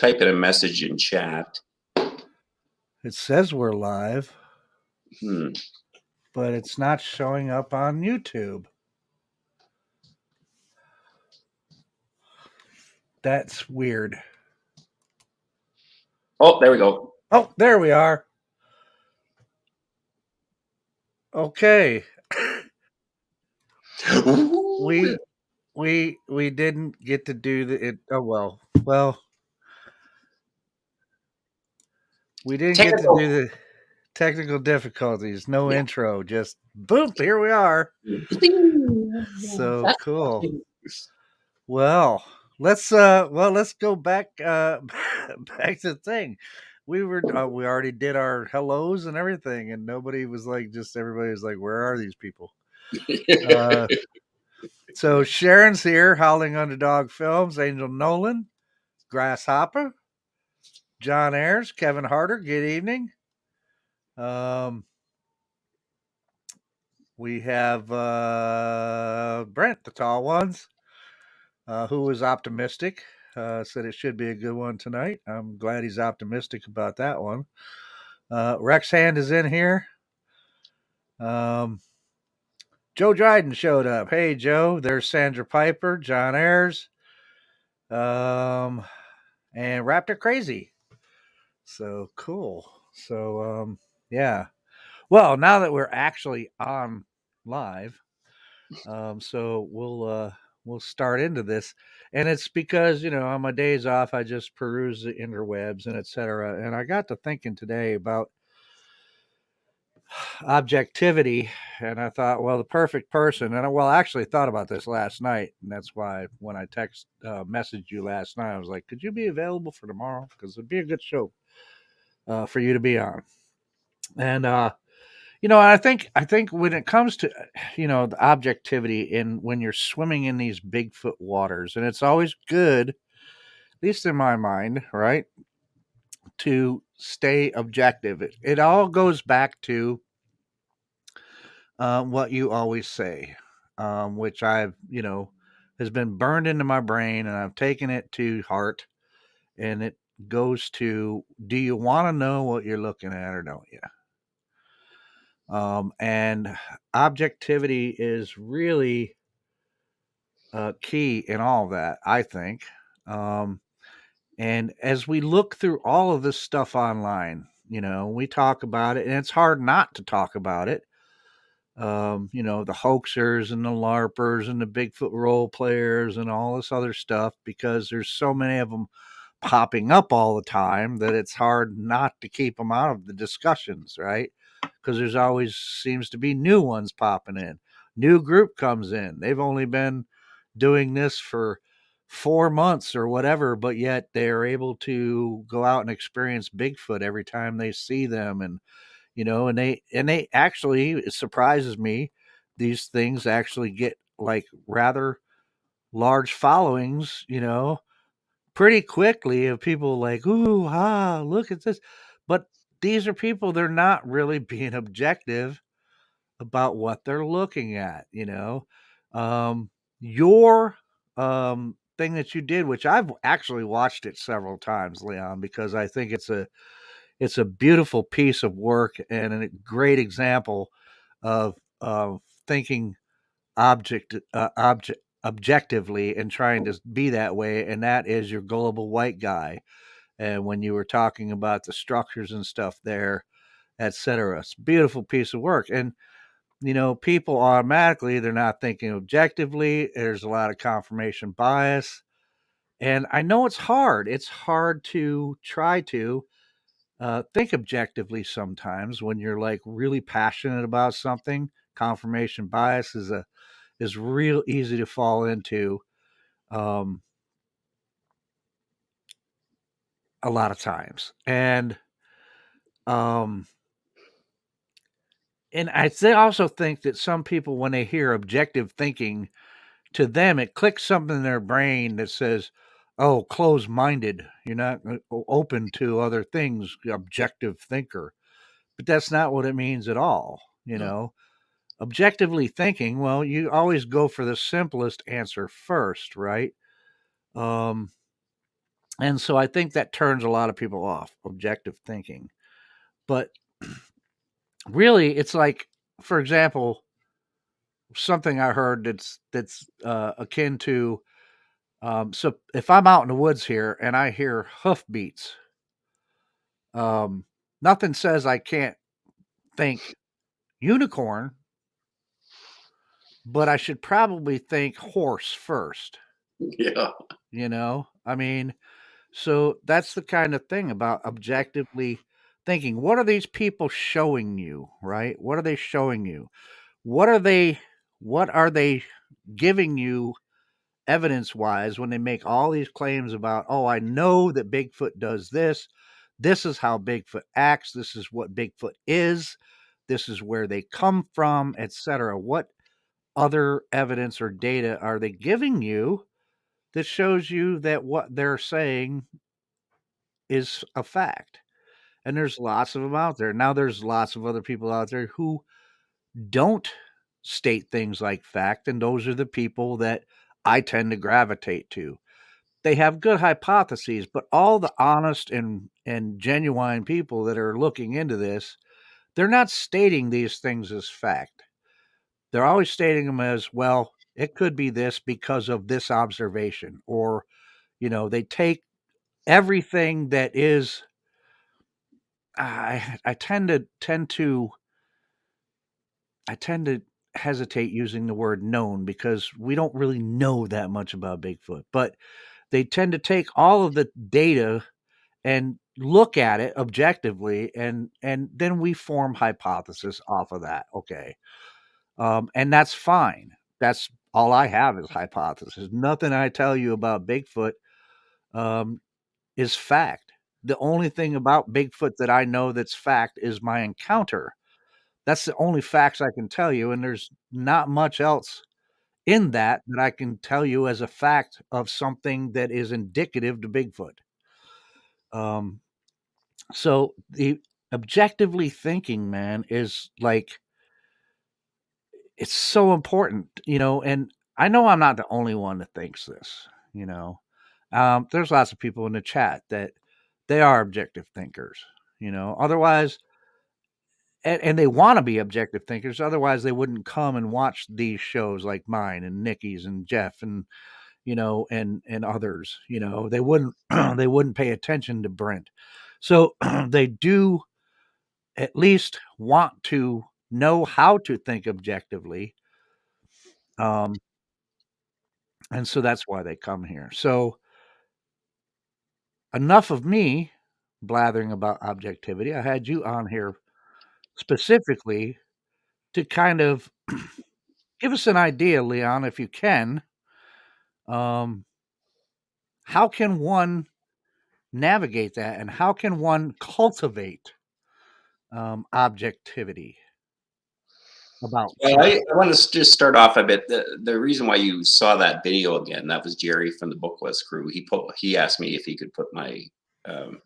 typing a message in chat. It says we're live, Hmm. but it's not showing up on YouTube. That's weird. Oh, there we go. Oh, there we are. Okay. We didn't get to do it. Oh well. We didn't get to do the technical difficulties. No intro. Just boom. Here we are. So cool. Well, let's go back back to the thing. We already did our hellos and everything, and nobody was like, just everybody was like, where are these people? So Sharon's here, Howling Underdog Films, Angel Nolan, Grasshopper, John Ayers, Kevin Harder. Good evening. We have Brent, the tall ones, who was optimistic. Said it should be a good one tonight. I'm glad he's optimistic about that one. Rex Hand is in here. Joe Dryden showed up. Hey, Joe. There's Sandra Piper, John Ayers, and Raptor Crazy. So cool. So, yeah. Well, now that we're actually on live, so we'll start into this, and it's because on my days off I just peruse the interwebs and etc. And I got to thinking today about objectivity, and I thought, well, the perfect person, and I actually thought about this last night, and that's why when I messaged you last night, I was like, could you be available for tomorrow, because it'd be a good show for you to be on. And I think when it comes to the objectivity in when you're swimming in these Bigfoot waters, and it's always good, at least in my mind, right, to stay objective. It all goes back to what you always say, which I've has been burned into my brain, and I've taken it to heart. And it goes to: do you want to know what you're looking at, or don't you? And objectivity is really key in all of that, I think. And as we look through all of this stuff online, we talk about it, and it's hard not to talk about it. The hoaxers and the LARPers and the Bigfoot role players and all this other stuff, because there's so many of them popping up all the time that it's hard not to keep them out of the discussions, right? Because there's always seems to be new ones popping in. New group comes in. They've only been doing this for 4 months or whatever, but yet they're able to go out and experience Bigfoot every time they see them. And and they actually, it surprises me, these things actually get like rather large followings, pretty quickly, of people like, ooh, look at this. But these are people, they're not really being objective about what they're looking at, Your thing that you did, which I've actually watched it several times, Leon, because I think it's a beautiful piece of work and a great example of thinking objectively and trying to be that way. And that is your gullible white guy. And when you were talking about the structures and stuff there, etc., it's a beautiful piece of work. And people automatically, they're not thinking objectively. There's a lot of confirmation bias. And I know it's hard. It's hard to try to think objectively sometimes when you're like really passionate about something. Confirmation bias is real easy to fall into a lot of times. And I also think that some people, when they hear objective thinking, to them it clicks something in their brain that says, oh, closed-minded, you're not open to other things, objective thinker. But that's not what it means at all. Objectively thinking, well, you always go for the simplest answer first, right? And so I think that turns a lot of people off objective thinking. But really, it's like, for example, something I heard that's akin to so if I'm out in the woods here and I hear hoofbeats, um, nothing says I can't think unicorn, but I should probably think horse first. Yeah. I mean, so that's the kind of thing about objectively thinking. What are these people showing you, right? What are they showing you? What are they what are they giving you evidence wise when they make all these claims about, oh, I know that Bigfoot does this. This is how Bigfoot acts. This is what Bigfoot is. This is where they come from, etc. What other evidence or data are they giving you that shows you that what they're saying is a fact? And there's lots of them out there. Now there's lots of other people out there who don't state things like fact, and those are the people that I tend to gravitate to. They have good hypotheses, but all the honest and genuine people that are looking into this, they're not stating these things as fact. They're always stating them as, well, it could be this because of this observation, or they take everything that is. I tend to hesitate using the word known because we don't really know that much about Bigfoot, but they tend to take all of the data and look at it objectively, and then we form hypothesis off of that. Okay. And that's fine. That's all I have is hypothesis. Nothing I tell you about Bigfoot um, is fact. The only thing about Bigfoot that I know that's fact is my encounter. That's the only facts I can tell you, and there's not much else in that I can tell you as a fact of something that is indicative to Bigfoot. Um, so the objectively thinking, man, is like it's so important, and I know I'm not the only one that thinks this, you know. There's lots of people in the chat that they are objective thinkers, otherwise, and they want to be objective thinkers, otherwise they wouldn't come and watch these shows like mine and Nikki's and Jeff and and others. They wouldn't they wouldn't pay attention to Brent. So they do at least want to know how to think objectively. Um, and so that's why they come here. So enough of me blathering about objectivity. I had you on here specifically to kind of give us an idea, Leon, if you can. Um, how can one navigate that, and how can one cultivate objectivity about Well, something? I want to just start off a bit. The reason why you saw that video again, that was Jerry from the Bookless crew. He asked me if he could put my um,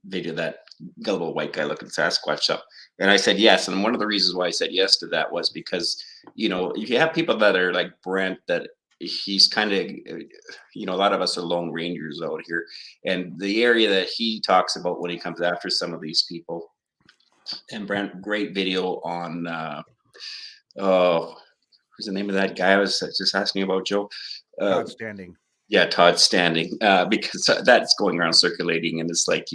video, that gullible white guy looking Sasquatch up, and I said yes. And one of the reasons why I said yes to that was because if you have people that are like Brent, that he's kind of a lot of us are lone rangers out here, and the area that he talks about when he comes after some of these people. And Brent, great video on oh, who's the name of that guy I was just asking about, Joe? Uh, Outstanding. yeah, Todd Standing, because that's going around circulating, and it's like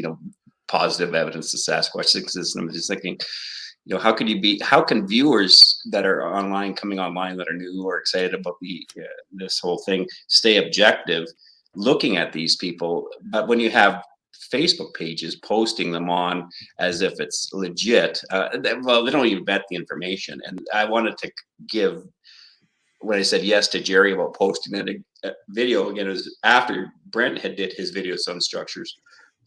positive evidence to Sasquatch exists. And I'm just thinking, how can viewers that are online, coming online, that are new or excited about this whole thing, stay objective looking at these people? But when you have Facebook pages posting them on as if it's legit, well, they don't even vet the information. And I wanted to give, when I said yes to Jerry about posting a video again, it was after Brent had did his video on structures,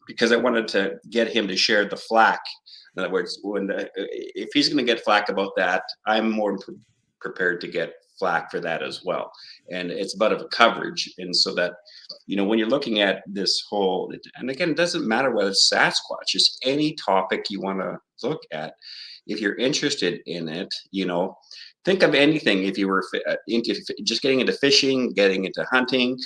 because I wanted to get him to share the flack. In other words, if he's going to get flack about that, I'm more prepared to get flack for that as well. And it's about a coverage, and so that when you're looking at this whole, and again, it doesn't matter whether it's Sasquatch, just any topic you want to look at. If you're interested in it, think of anything. If you were into just getting into fishing, getting into hunting,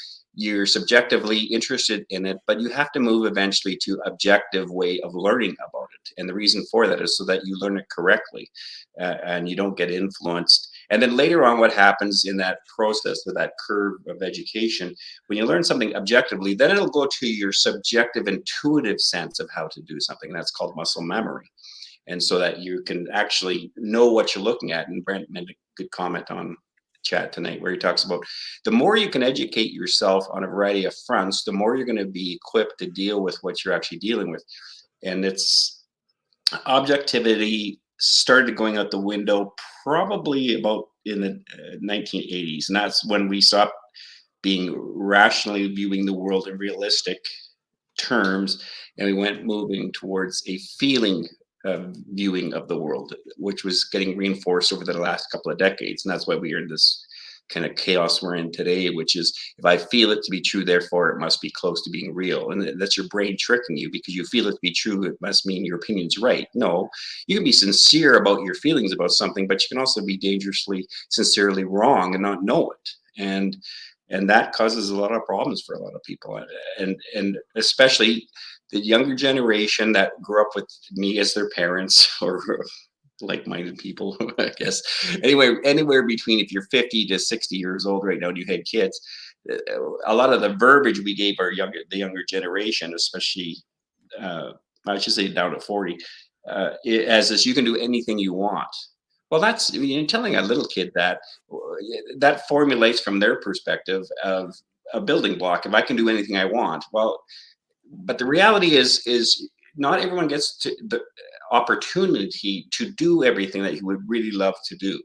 you're subjectively interested in it, but you have to move eventually to objective way of learning about it. And the reason for that is so that you learn it correctly, and you don't get influenced. And then later on, what happens in that process of that curve of education, when you learn something objectively, then it'll go to your subjective intuitive sense of how to do something. And that's called muscle memory. And so that you can actually know what you're looking at. And Brent made a good comment on chat tonight where he talks about the more you can educate yourself on a variety of fronts, the more you're going to be equipped to deal with what you're actually dealing with. And it's objectivity started going out the window probably about in the 1980s, and that's when we stopped being rationally viewing the world in realistic terms, and we went moving towards a feeling viewing of the world, which was getting reinforced over the last couple of decades. And that's why we are in this kind of chaos we're in today, which is if I feel it to be true, therefore it must be close to being real. And that's your brain tricking you because you feel it to be true. It must mean your opinion's right. No, you can be sincere about your feelings about something, but you can also be dangerously, sincerely wrong and not know it. And that causes a lot of problems for a lot of people. And especially the younger generation that grew up with me as their parents or like-minded people, I guess. Anywhere between, if you're 50 to 60 years old right now and you had kids, a lot of the verbiage we gave the younger generation, especially, I should say down to 40, as this, you can do anything you want. Well, that's, you're telling a little kid that formulates from their perspective of a building block. If I can do anything I want, well, but the reality is not everyone gets to the opportunity to do everything that you would really love to do.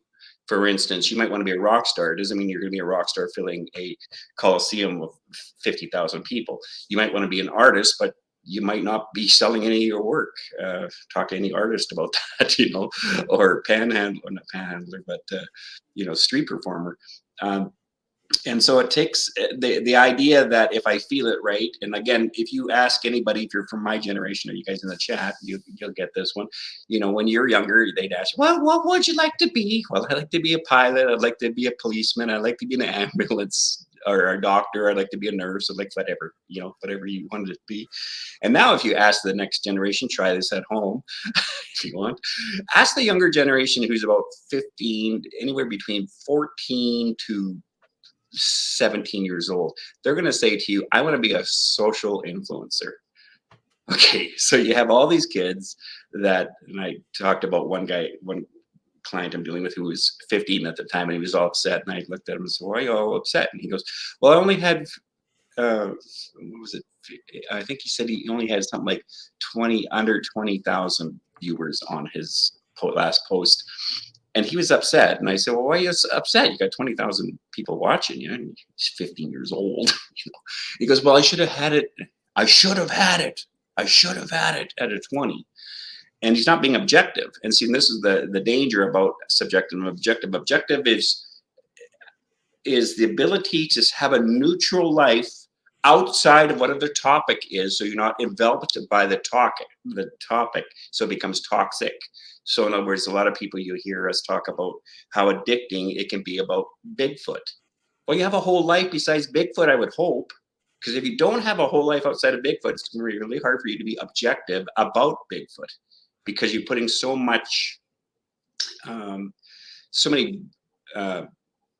For instance, you might want to be a rock star. It doesn't mean you're going to be a rock star filling a coliseum of 50,000 people. You might want to be an artist, but you might not be selling any of your work. Talk to any artist about that, or not panhandler, but street performer. And so it takes the idea that if I feel it right, and again, if you ask anybody, if you're from my generation, or you guys in the chat, you'll get this one. When you're younger, they'd ask, well, what would you like to be? Well, I'd like to be a pilot. I'd like to be a policeman. I'd like to be an ambulance or a doctor. I'd like to be a nurse. I'd like whatever you wanted to be. And now if you ask the next generation, try this at home if you want. Ask the younger generation who's about 15, anywhere between 14 to 17 years old, they're going to say to you, I want to be a social influencer. Okay, so you have all these kids and I talked about one client I'm dealing with who was 15 at the time, and he was all upset, and I looked at him and said, why are you all upset? And he goes, well, I only had what was it, I think he said he only had something like under 20,000 viewers on his last post. And he was upset. And I said, well, why are you upset? You got 20,000 people watching you. And he's 15 years old. He goes, well, I should have had it. I should have had it at a 20. And he's not being objective. And see, this is the danger about subjective and objective. Objective is the ability to have a neutral life outside of whatever the topic is. So you're not enveloped by the topic. So it becomes toxic. So in other words, a lot of people, you hear us talk about how addicting it can be about Bigfoot. Well, you have a whole life besides Bigfoot, I would hope. Because if you don't have a whole life outside of Bigfoot, it's going to be really hard for you to be objective about Bigfoot. Because you're putting so many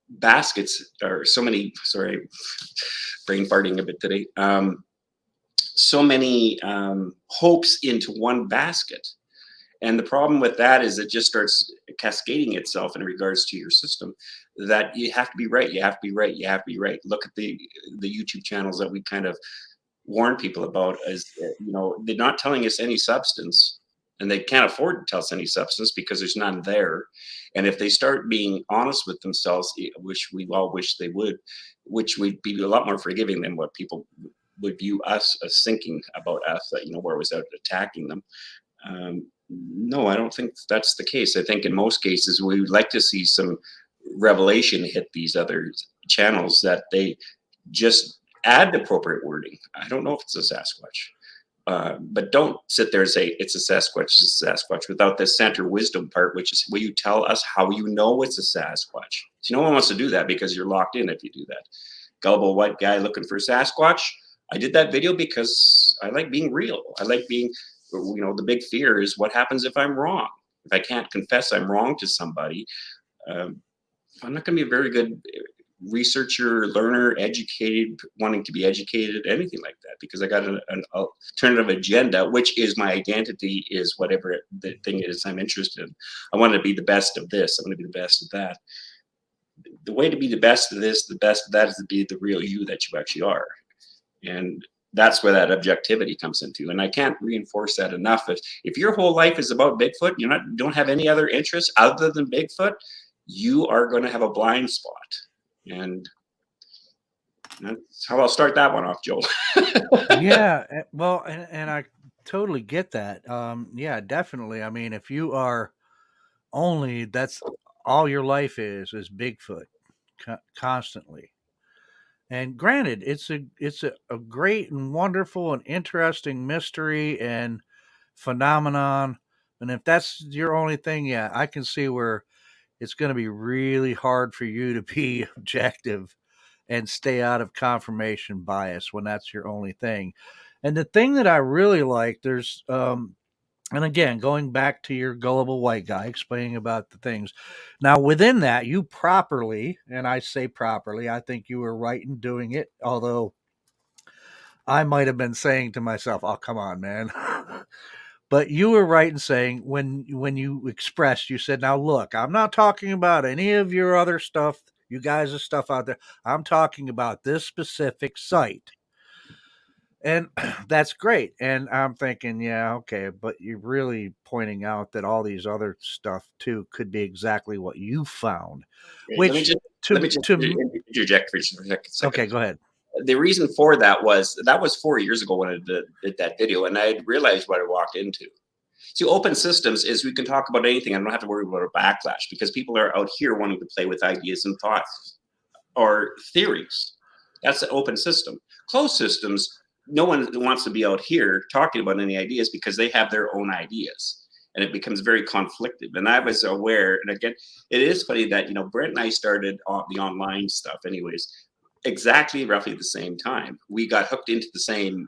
baskets, or so many, sorry, brain farting a bit today, so many hopes into one basket. And the problem with that is it just starts cascading itself in regards to your system, that you have to be right, you have to be right, you have to be right. Look at the YouTube channels that we kind of warn people about, as they're not telling us any substance, and they can't afford to tell us any substance because there's none there. And if they start being honest with themselves, which we all wish they would, which we'd be a lot more forgiving than what people would view us as thinking about us, that where was out attacking them. No, I don't think that's the case. I think in most cases we would like to see some revelation hit these other channels, that they just add the appropriate wording. I don't know if it's a Sasquatch, but don't sit there and say it's a Sasquatch, it's a Sasquatch, without the center wisdom part, which is, will you tell us how you know it's a Sasquatch? So no one wants to do that because you're locked in if you do that. gullible white guy looking for Sasquatch. I did that video because I like being real. I like being, the big fear is what happens if I'm wrong. If I can't confess I'm wrong to somebody, um, I'm not going to be a very good researcher, learner, educated, wanting to be educated, anything like that, because I got an alternative agenda, which is my identity, is whatever the thing is I'm interested in. I want to be the best of this. I want to be the best of that. The way to be the best of this, the best of that, is to be the real you that you actually are. And that's where that objectivity comes into. And I can't reinforce that enough. If your whole life is about Bigfoot, don't have any other interests other than Bigfoot, you are going to have a blind spot. And that's how I'll start that one off, Joel. Yeah, well, and I totally get that. Yeah, definitely. I mean, if you are only that's all your life is Bigfoot constantly. And granted, it's a great and wonderful and interesting mystery and phenomenon. And if that's your only thing, yeah, I can see where it's going to be really hard for you to be objective and stay out of confirmation bias when that's your only thing. And the thing that I really like, and again, going back to your gullible white guy explaining about the things. Now, within that, you properly, and I say properly, I think you were right in doing it, although I might have been saying to myself, oh, come on, man. But you were right in saying when you expressed, you said, now look, I'm not talking about any of your other stuff, you guys' stuff out there. I'm talking about this specific site. And that's great. And I'm thinking, yeah, okay, but you're really pointing out that all these other stuff too could be exactly what you found, Let me which just to interject for just a second. okay, go ahead. The reason for that was 4 years ago when I did that video, and I had realized what I walked into. See, open systems is we can talk about anything. I don't have to worry about a backlash because people are out here wanting to play with ideas and thoughts or theories. That's an open system. Closed systems, no one wants to be out here talking about any ideas because they have their own ideas. And it becomes very conflicted. And I was aware, and again, it is funny that, Brent and I started the online stuff anyways, exactly roughly the same time. We got hooked into the same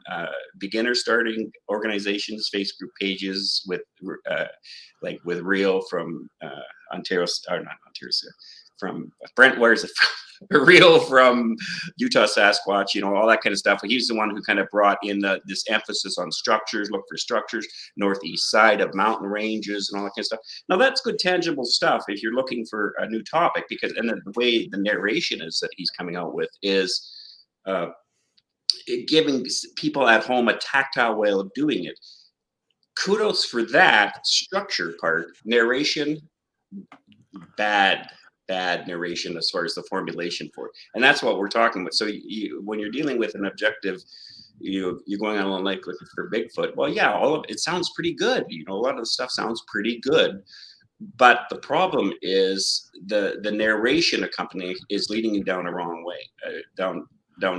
beginner starting organizations, Facebook pages with with Real from Ontario, or not Ontario, from Brent, where is it from? Real from Utah Sasquatch, all that kind of stuff. He was the one who kind of brought in this emphasis on structures, look for structures, northeast side of mountain ranges and all that kind of stuff. Now that's good tangible stuff if you're looking for a new topic, because and the way the narration is that he's coming out with is giving people at home a tactile way of doing it. Kudos for that structure part. Narration, bad narration as far as the formulation for it. And that's what we're talking about. So when you're dealing with an objective, you're going on like looking for Bigfoot. Well, yeah, all of it sounds pretty good. A lot of the stuff sounds pretty good. But the problem is the narration accompanying is leading you down a wrong way, down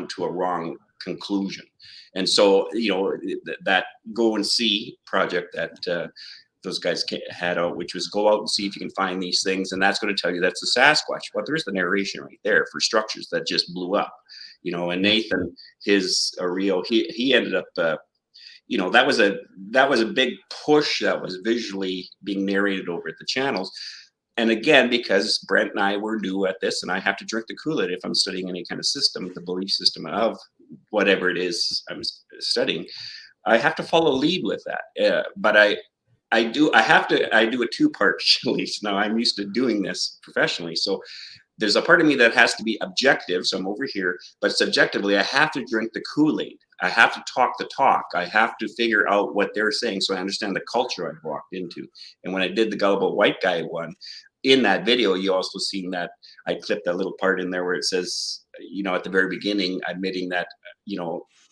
to a wrong conclusion. And so, that go and see project that those guys had out, which was go out and see if you can find these things, and that's going to tell you that's a Sasquatch. Well, there's the narration right there for structures that just blew up, and Nathan, his Rio, he ended up that was a big push that was visually being narrated over at the channels. And again, because Brent and I were new at this, and I have to drink the Kool-Aid if I'm studying any kind of system, the belief system of whatever it is I'm studying, I have to follow lead with that. But I do a two-part release. Now I'm used to doing this professionally. So there's a part of me that has to be objective. So I'm over here, but subjectively, I have to drink the Kool-Aid. I have to talk the talk. I have to figure out what they're saying so I understand the culture I've walked into. And when I did the gullible white guy one, in that video, you also seen that I clipped that little part in there where it says, at the very beginning, admitting that,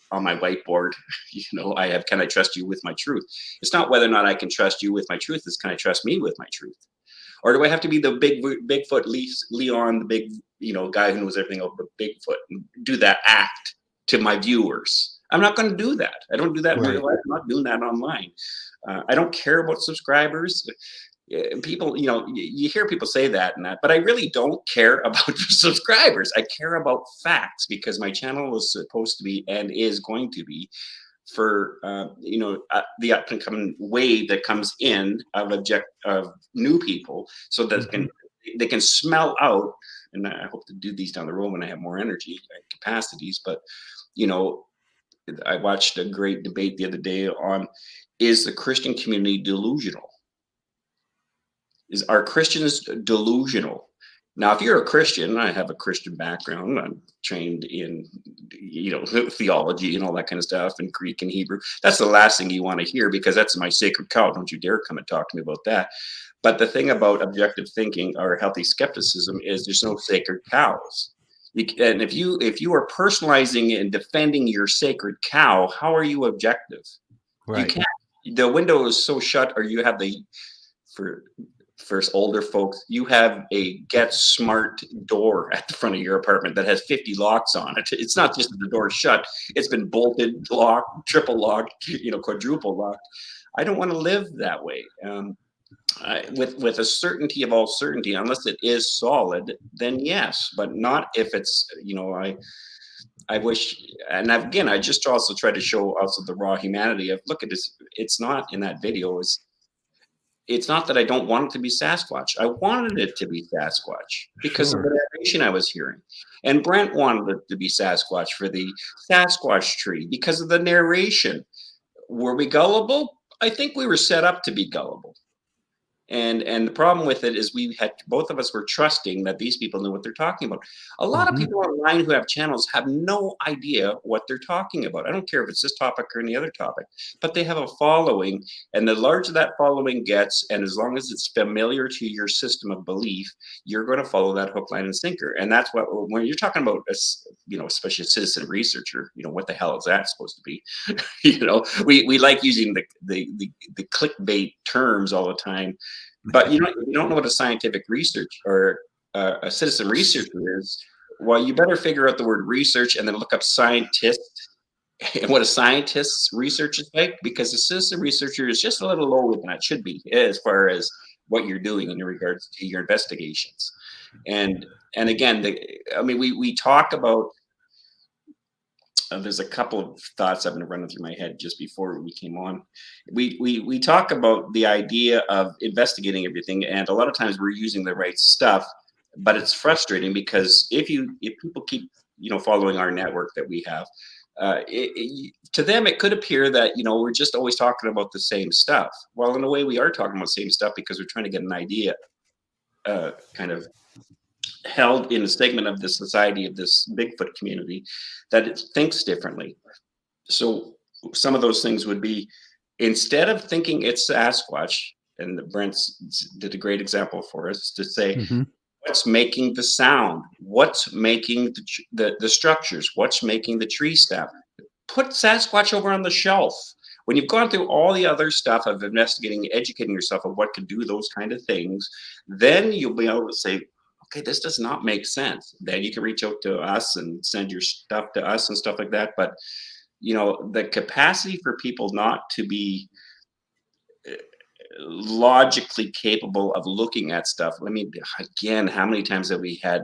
on my whiteboard, I have, can I trust you with my truth? It's not whether or not I can trust you with my truth. It's can I trust me with my truth? Or do I have to be the Bigfoot Leon, the big, guy who knows everything about Bigfoot, and do that act to my viewers? I'm not going to do that. I don't do that in real life. I'm not doing that online. I don't care about subscribers. people, you hear people say that and that, but I really don't care about subscribers. I care about facts because my channel is supposed to be and is going to be for the up and coming wave that comes in of new people, so that Hmm. they can smell out. And I hope to do these down the road when I have more energy and capacities. But you know, I watched a great debate the other day on, is the Christian community delusional? Are Christians delusional? Now, if you're a Christian, I have a Christian background. I'm trained in, theology and all that kind of stuff, and Greek and Hebrew. That's the last thing you want to hear because that's my sacred cow. Don't you dare come and talk to me about that. But the thing about objective thinking or healthy skepticism is there's no sacred cows. And if you are personalizing and defending your sacred cow, how are you objective? You Right. can't. The window is so shut, or you have for older folks, you have a Get Smart door at the front of your apartment that has 50 locks on it. It's not just that the door's shut; it's been bolted, locked, triple locked, quadruple locked. I don't want to live that way. With a certainty of all certainty, unless it is solid, then yes, but not if it's. I wish, and again, I just also try to show also the raw humanity of, look at this. It's not in that video. It's not that I don't want it to be Sasquatch. I wanted it to be Sasquatch because of Sure. the narration I was hearing. And Brent wanted it to be Sasquatch for the Sasquatch tree because of the narration. Were we gullible? I think we were set up to be gullible. And the problem with it is we had, both of us were trusting that these people knew what they're talking about. A lot of Hmm. people online who have channels have no idea what they're talking about. I don't care if it's this topic or any other topic, but they have a following, and the larger that following gets, and as long as it's familiar to your system of belief, you're going to follow that hook, line, and sinker. And that's what, when you're talking about, especially a citizen researcher, what the hell is that supposed to be? We like using the clickbait terms all the time, but you don't know what a scientific research or a citizen researcher is. Well, you better figure out the word research and then look up scientist and what a scientist's research is like, because a citizen researcher is just a little lower than it should be as far as what you're doing in regards to your investigations. And again, we talk about, there's a couple of thoughts I've been running through my head just before we came on. We talk about the idea of investigating everything, and a lot of times we're using the right stuff, but it's frustrating because if people keep following our network that we have, to them it could appear that we're just always talking about the same stuff. Well, in a way, we are talking about the same stuff because we're trying to get an idea, kind of held in a segment of the society of this Bigfoot community that it thinks differently. So some of those things would be, instead of thinking it's Sasquatch, and Brent did a great example for us to say, Hmm. what's making the sound? What's making the structures? What's making the tree stem? Put Sasquatch over on the shelf. When you've gone through all the other stuff of investigating, educating yourself of what can do those kind of things, then you'll be able to say, okay, this does not make sense. Then you can reach out to us and send your stuff to us and stuff like that. But the capacity for people not to be logically capable of looking at stuff. I mean, again, how many times have we had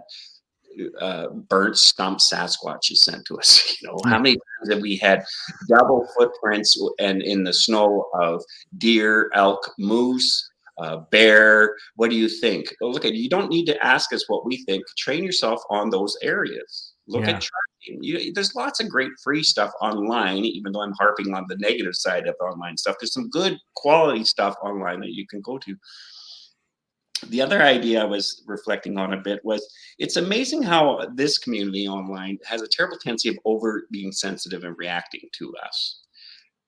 burnt stump Sasquatches sent to us? How many times have we had double footprints and in the snow of deer, elk, moose, bear? What do you think? Oh, look, you don't need to ask us what we think. Train yourself on those areas. Look at Yeah. tracking. There's lots of great free stuff online, even though I'm harping on the negative side of online stuff. There's some good quality stuff online that you can go to. The other idea I was reflecting on a bit was, it's amazing how this community online has a terrible tendency of over being sensitive and reacting to us.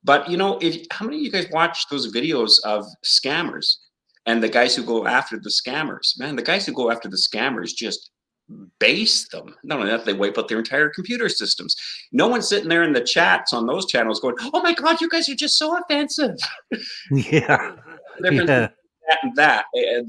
But if how many of you guys watch those videos of scammers and the guys who go after the scammers? Man, the guys who go after the scammers just base them. Not only that, they wipe out their entire computer systems. No one's sitting there in the chats on those channels going, "Oh my God, you guys are just so offensive." Yeah. The difference Yeah. between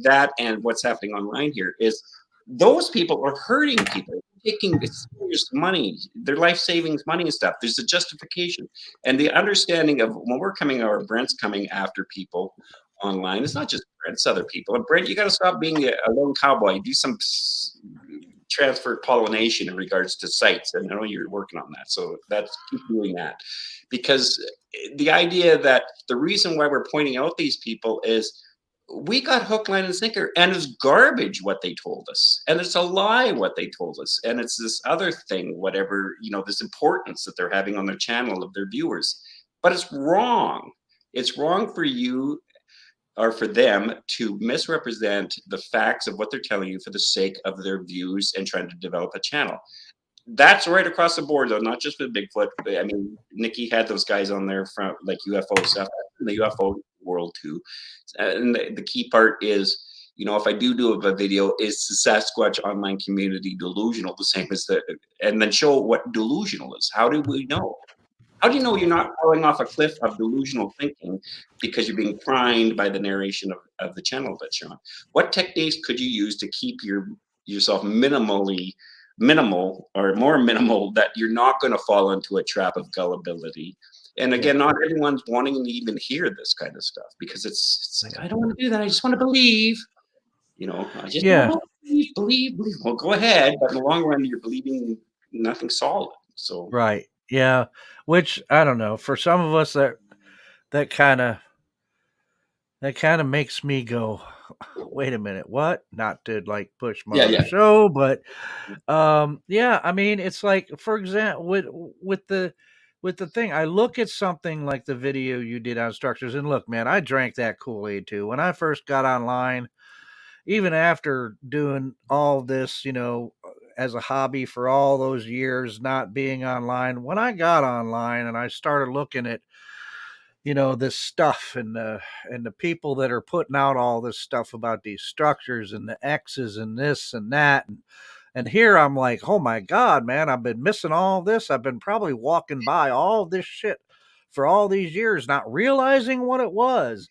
that and what's happening online here is, those people are hurting people, taking serious money, their life savings money and stuff. There's a justification and the understanding of, when we're coming, or Brent's coming after people, online. It's not just Brent, it's other people. And Brent, you got to stop being a lone cowboy. Do some transfer pollination in regards to sites. And I know you're working on that. So that's keep doing that. Because the idea that the reason why we're pointing out these people is we got hook, line, and sinker, and it's garbage what they told us, and it's a lie what they told us, and it's this other thing, whatever, this importance that they're having on their channel of their viewers, but it's wrong. It's wrong for you or for them to misrepresent the facts of what they're telling you for the sake of their views and trying to develop a channel. That's right across the board, though, not just with Bigfoot. I mean, Nikki had those guys on there from like UFO stuff, in the UFO world too. And the key part is, if I do a video, is the Sasquatch online community delusional the same as and then show what delusional is. How do we know? How do you know you're not falling off a cliff of delusional thinking because you're being primed by the narration of the channel that you're on? What techniques could you use to keep yourself minimal or more minimal, that you're not going to fall into a trap of gullibility? And again, not everyone's wanting to even hear this kind of stuff, because it's like, I don't want to do that. I just want to believe. I just want to believe. Well, go ahead, but in the long run, you're believing nothing solid. So Right. Yeah. Which I don't know. For some of us, that kind of makes me go, wait a minute, what? Not to like push my other show, but yeah. I mean, it's like, for example, with the thing, I look at something like the video you did on structures, and look, man, I drank that Kool-Aid too. When I first got online, even after doing all this, as a hobby for all those years, not being online, when I got online and I started looking at, this stuff, and the people that are putting out all this stuff about these structures and the X's and this and that, and here I'm like, oh my God, man, I've been missing all this. I've been probably walking by all this shit for all these years, not realizing what it was.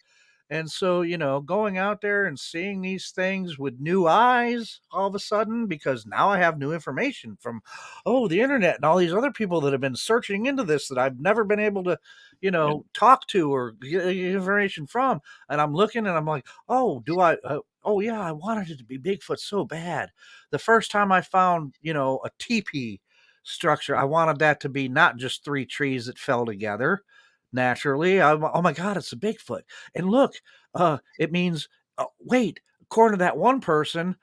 And so, going out there and seeing these things with new eyes all of a sudden, because now I have new information from, the internet and all these other people that have been searching into this that I've never been able to, talk to or get information from. And I'm looking and I'm like, oh, do I? Oh, yeah, I wanted it to be Bigfoot so bad. The first time I found, a teepee structure, I wanted that to be not just three trees that fell together naturally. Oh my God, it's a Bigfoot. And look, it means, wait, according to that one person,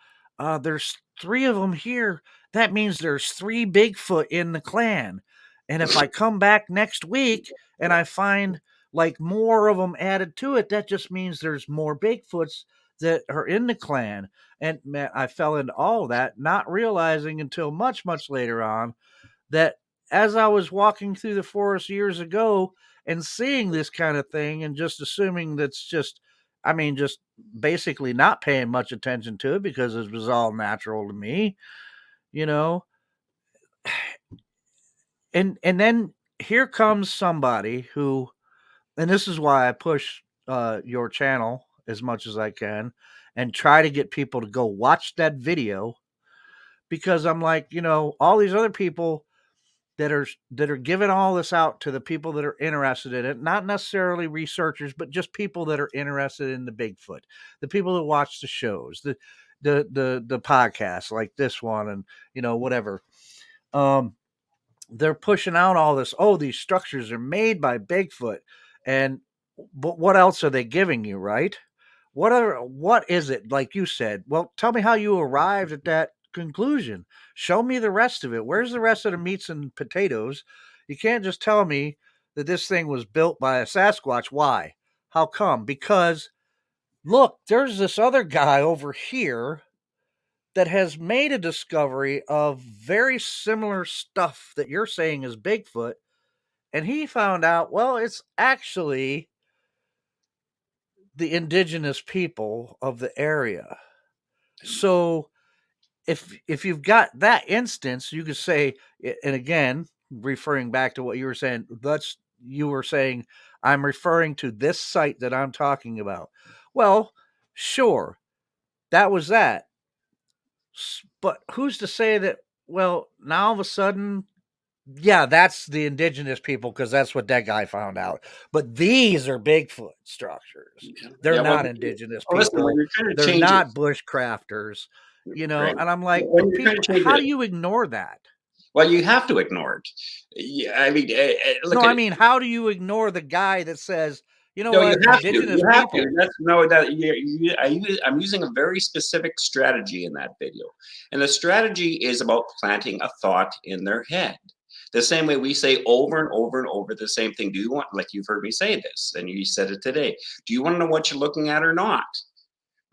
there's three of them here. That means there's three Bigfoot in the clan. And if I come back next week and I find like more of them added to it, that just means there's more Bigfoots that are in the clan. And man, I fell into all of that, not realizing until much, much later on that as I was walking through the forest years ago and seeing this kind of thing and just assuming that's just, I mean, just basically not paying much attention to it because it was all natural to me, you know. And then here comes somebody who, and this is why I push your channel as much as I can and try to get people to go watch that video, because I'm like, all these other people that are giving all this out to the people that are interested in it, not necessarily researchers, but just people that are interested in the Bigfoot, the people that watch the shows, the podcasts like this one, and whatever. They're pushing out all this. Oh, these structures are made by Bigfoot, and but what else are they giving you, right? What is it, like you said? Well, tell me how you arrived at that conclusion. Show me the rest of it. Where's the rest of the meats and potatoes? You can't just tell me that this thing was built by a Sasquatch. Why? How come? Because look, there's this other guy over here that has made a discovery of very similar stuff that you're saying is Bigfoot, and he found out, well, it's actually the indigenous people of the area. So if you've got that instance, you could say, and again, referring back to what you were saying, you were saying, I'm referring to this site that I'm talking about. Well, sure, that was that. But who's to say that, well, now all of a sudden Yeah, that's the indigenous people because that's what that guy found out. But these are Bigfoot structures. Yeah. They're Yeah, well, not indigenous listen, when people. you're trying to They're change it, not bushcrafters, right? and I'm like, When but you're trying people, to change how it, do you ignore that? well, you have to ignore it. Yeah, I mean, No, look I at mean, how do you ignore the guy that says, you know no, you what, have to. indigenous You have to. people? That's no. That I'm using a very specific strategy in that video, and the strategy is about planting a thought in their head. The same way we say over and over and over the same thing. Do you want, like you've heard me say this, and you said it today? Do you want to know what you're looking at or not?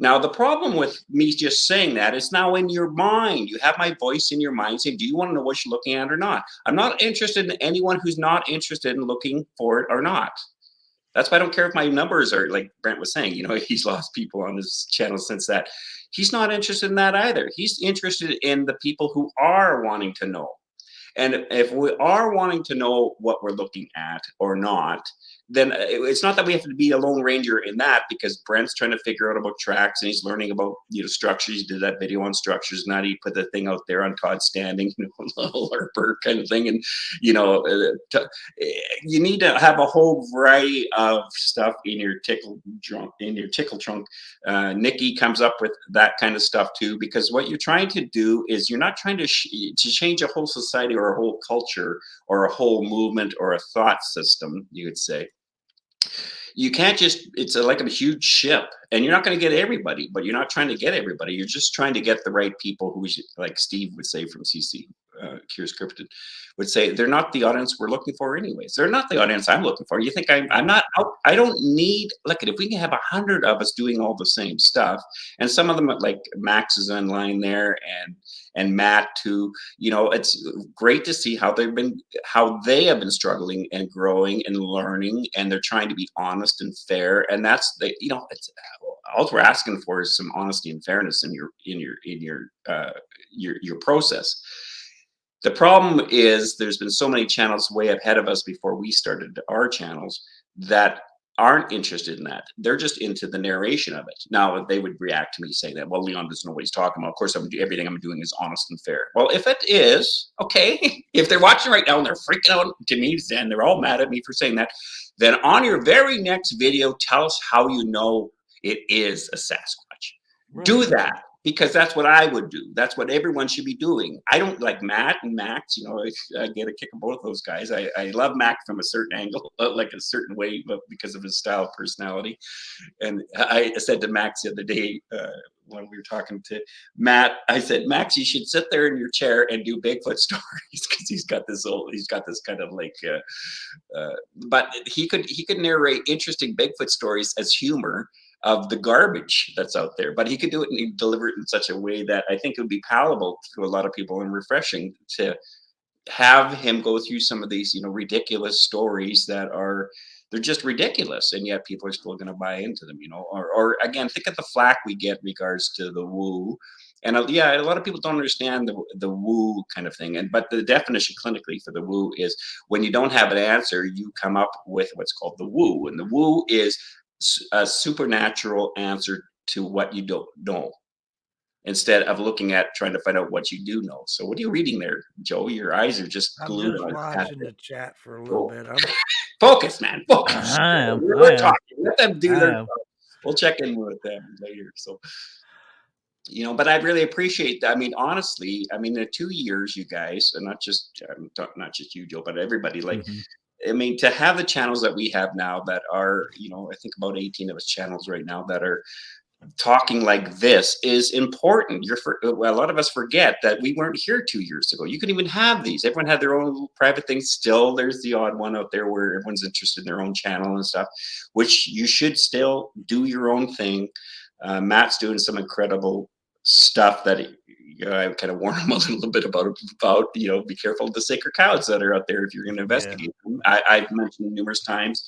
Now, the problem with me just saying that is now in your mind. You have my voice in your mind saying, do you want to know what you're looking at or not? I'm not interested in anyone who's not interested in looking for it or not. That's why I don't care if my numbers are like Brent was saying, he's lost people on his channel since that. He's not interested in that either. He's interested in the people who are wanting to know. And if we are wanting to know what we're looking at or not, then it's not that we have to be a lone ranger in that, because Brent's trying to figure out about tracks and he's learning about structures. He did that video on structures. Now he put the thing out there on Todd Standing, little LARPer kind of thing. And you need to have a whole variety of stuff in your tickle trunk. Nikki comes up with that kind of stuff too, because what you're trying to do is you're not trying to change a whole society or a whole culture or a whole movement or a thought system, you would say. You can't just, it's like a huge ship, and you're not going to get everybody, but you're not trying to get everybody. You're just trying to get the right people who, like Steve would say from CC, Curious Cryptid, would say, they're not the audience we're looking for anyways. They're not the audience I'm looking for. You think I'm not out? I don't need, look at, if we can have 100 of us doing all the same stuff, and some of them, like Max is online there, and Matt too, it's great to see how they have been struggling and growing and learning, and they're trying to be honest and fair. And that's it's all we're asking for is some honesty and fairness in your process. The problem is there's been so many channels way ahead of us before we started our channels that aren't interested in that. They're just into the narration of it. Now they would react to me saying that, well, Leon doesn't know what he's talking about. Of course, everything I'm doing is honest and fair. Well, if it is, okay, if they're watching right now and they're freaking out to me and they're all mad at me for saying that, then on your very next video, tell us how you know it is a Sasquatch. Right. Do that, because that's what I would do. That's what everyone should be doing. I don't like Matt and Max. I get a kick of both those guys. I love Mac from a certain angle, like a certain way, but because of his style, personality. And I said to Max the other day, when we were talking to Matt, I said, Max, you should sit there in your chair and do Bigfoot stories, because he's got this kind of like, but he could narrate interesting Bigfoot stories as humor of the garbage that's out there, but he could do it and deliver it in such a way that I think it would be palatable to a lot of people and refreshing to have him go through some of these, ridiculous stories that are, they're just ridiculous, and yet people are still going to buy into them, or again, think of the flack we get in regards to the woo. And yeah, a lot of people don't understand the woo kind of thing. But the definition clinically for the woo is when you don't have an answer, you come up with what's called the woo. And the woo is a supernatural answer to what you don't know, instead of looking at trying to find out what you do know. So what are you reading there, Joe? Your eyes are just I'm glued just on watching the chat for a little Oh, bit. focus, man, focus. I am. We're talking. Let them do I their. am. We'll check in with them later. So, but I really appreciate that. I mean, honestly, the 2 years, you guys, and not just you, Joe, but everybody. Like, Mhm. to have the channels that we have now that are, I think about 18 of us channels right now that are talking like this is important. Well, a lot of us forget that we weren't here 2 years ago. You could even have these. Everyone had their own little private things. Still, there's the odd one out there where everyone's interested in their own channel and stuff, which you should still do your own thing. Matt's doing some incredible stuff that I kind of warn him a little bit about, be careful of the sacred cows that are out there if you're going to investigate them. I've mentioned numerous times,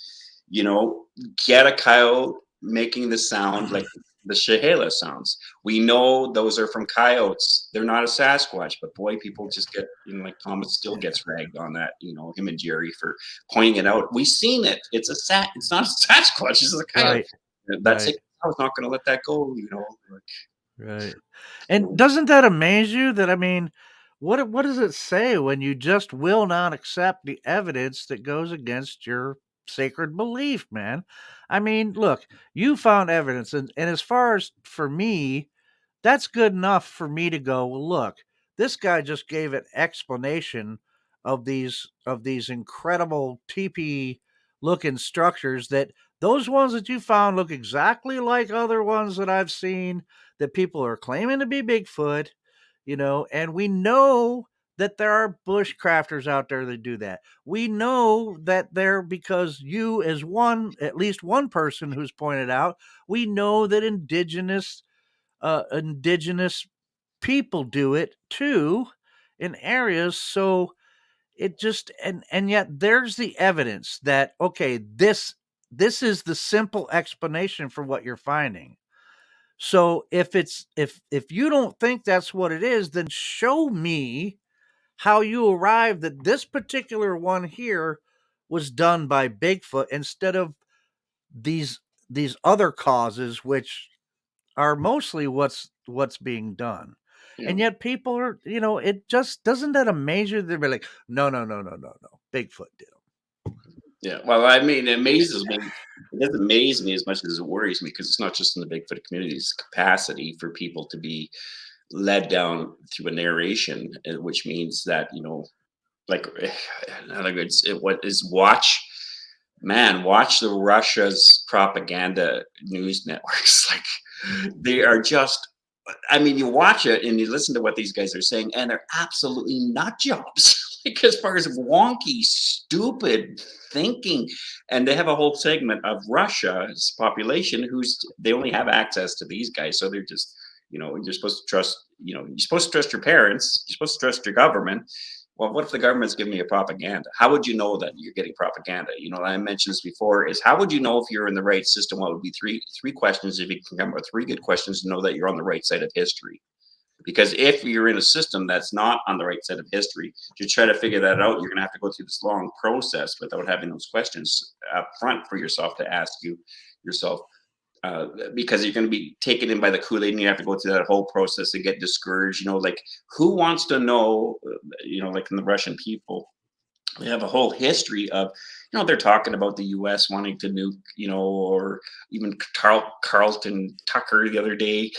get a coyote making the sound like the Chehala sounds. We know those are from coyotes. They're not a Sasquatch, but boy, people just get, like Thomas still gets ragged on that, him and Jerry for pointing it out. We've seen it. It's not a Sasquatch, it's a coyote. Right. That's Right. it. I was not going to let that go, Right. And doesn't that amaze you that what does it say when you just will not accept the evidence that goes against your sacred belief, man? I mean, look, you found evidence, and as far as for me, that's good enough for me to go, well, look, this guy just gave an explanation of these incredible teepee looking structures that those ones that you found look exactly like other ones that I've seen that people are claiming to be Bigfoot, and we know that there are bushcrafters out there that do that. We know that there, because you, as one, at least one person who's pointed out, we know that indigenous people do it too in areas. So it just, and yet there's the evidence that, okay, this is the simple explanation for what you're finding. So if you don't think that's what it is, then show me how you arrived that this particular one here was done by Bigfoot instead of these these other causes, which are mostly what's being done. You And know, yet people are, it just doesn't, that amaze you? They're like, no, no, no, no, no, no. Bigfoot did yeah. Well, I mean, it amazes me. It doesn't amaze me as much as it worries me because it's not just in the Bigfoot community. It's capacity for people to be led down through a narration, which means that like like what is watch the Russia's propaganda news networks. Like they are just. I mean, you watch it and you listen to what these guys are saying, and they're absolutely nut jobs. Like as far as wonky, stupid thinking, and they have a whole segment of Russia's population who's they only have access to these guys, so they're just you're supposed to trust you're supposed to trust your parents, you're supposed to trust your government. Well, what if the government's giving you propaganda? How would you know that you're getting propaganda? I mentioned this before. Is how would you know if you're in the right system? What would be three questions if you can come up with three good questions to know that you're on the right side of history? Because if you're in a system that's not on the right side of history, to try to figure that out, you're going to have to go through this long process without having those questions up front for yourself to ask yourself because you're going to be taken in by the Kool-Aid and you have to go through that whole process and get discouraged. Like who wants to know, like in the Russian people, we have a whole history of, they're talking about the U.S. wanting to nuke, or even Carlton Tucker the other day.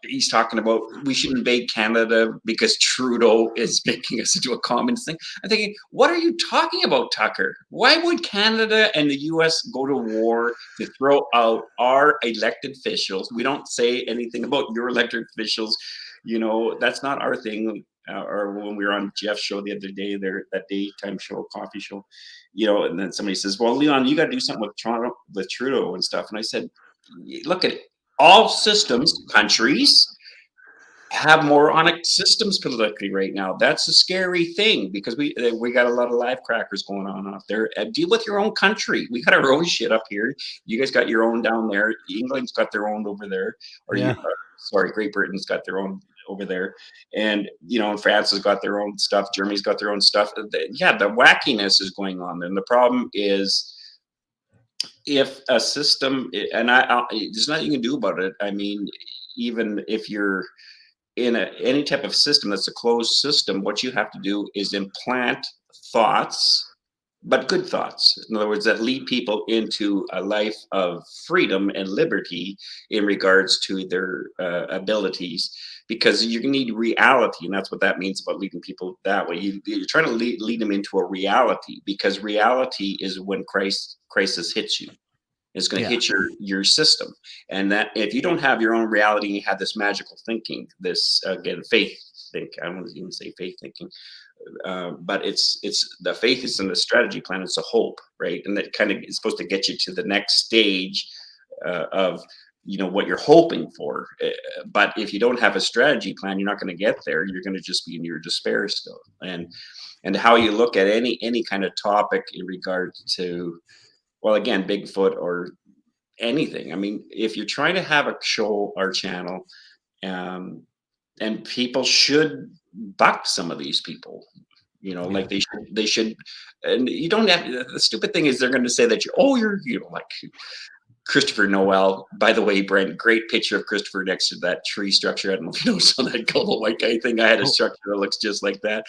He's talking about we should invade Canada because Trudeau is making us into a communist thing. I'm thinking, what are you talking about, Tucker? Why would Canada and the U.S. go to war to throw out our elected officials? We don't say anything about your elected officials. That's not our thing. Or when we were on Jeff's show the other day, that daytime show, coffee show, and then somebody says, "Well, Leon, you got to do something with Toronto, with Trudeau and stuff." And I said, "Look at it. All countries have moronic systems politically right now. That's a scary thing because we got a lot of live crackers going on out there. Deal with your own country. We got our own shit up here. You guys got your own down there. England's got their own over there, or Yeah. sorry, Great Britain's got their own over there, and and France has got their own stuff. Germany's got their own stuff. Yeah, the wackiness is going on, and the problem is if a system, and there's nothing you can do about it. I mean, even if you're in any type of system that's a closed system, what you have to do is implant thoughts, but good thoughts. In other words, that lead people into a life of freedom and liberty in regards to their abilities. Because you need reality, and that's what that means about leading people that way. You're trying to lead them into a reality, because reality is when crisis hits you. It's going to Yeah. hit your system, and that if you don't have your own reality, and you have this magical thinking, this again faith think. I don't even say faith thinking, but it's the faith is in the strategy plan. It's a hope, right? And that kind of is supposed to get you to the next stage of what you're hoping for. But if you don't have a strategy plan, you're not going to get there. You're going to just be in your despair still. And how you look at any kind of topic in regard to, well, again, Bigfoot or anything. I mean, if you're trying to have a show or channel, um, and people should buck some of these people, Yeah. like they should, and you don't have, the stupid thing is they're going to say that you're like, Christopher Noel. By the way, Brent, great picture of Christopher next to that tree structure. I don't know if you noticed on that global white guy thing. I had a Oh, structure that looks just like that.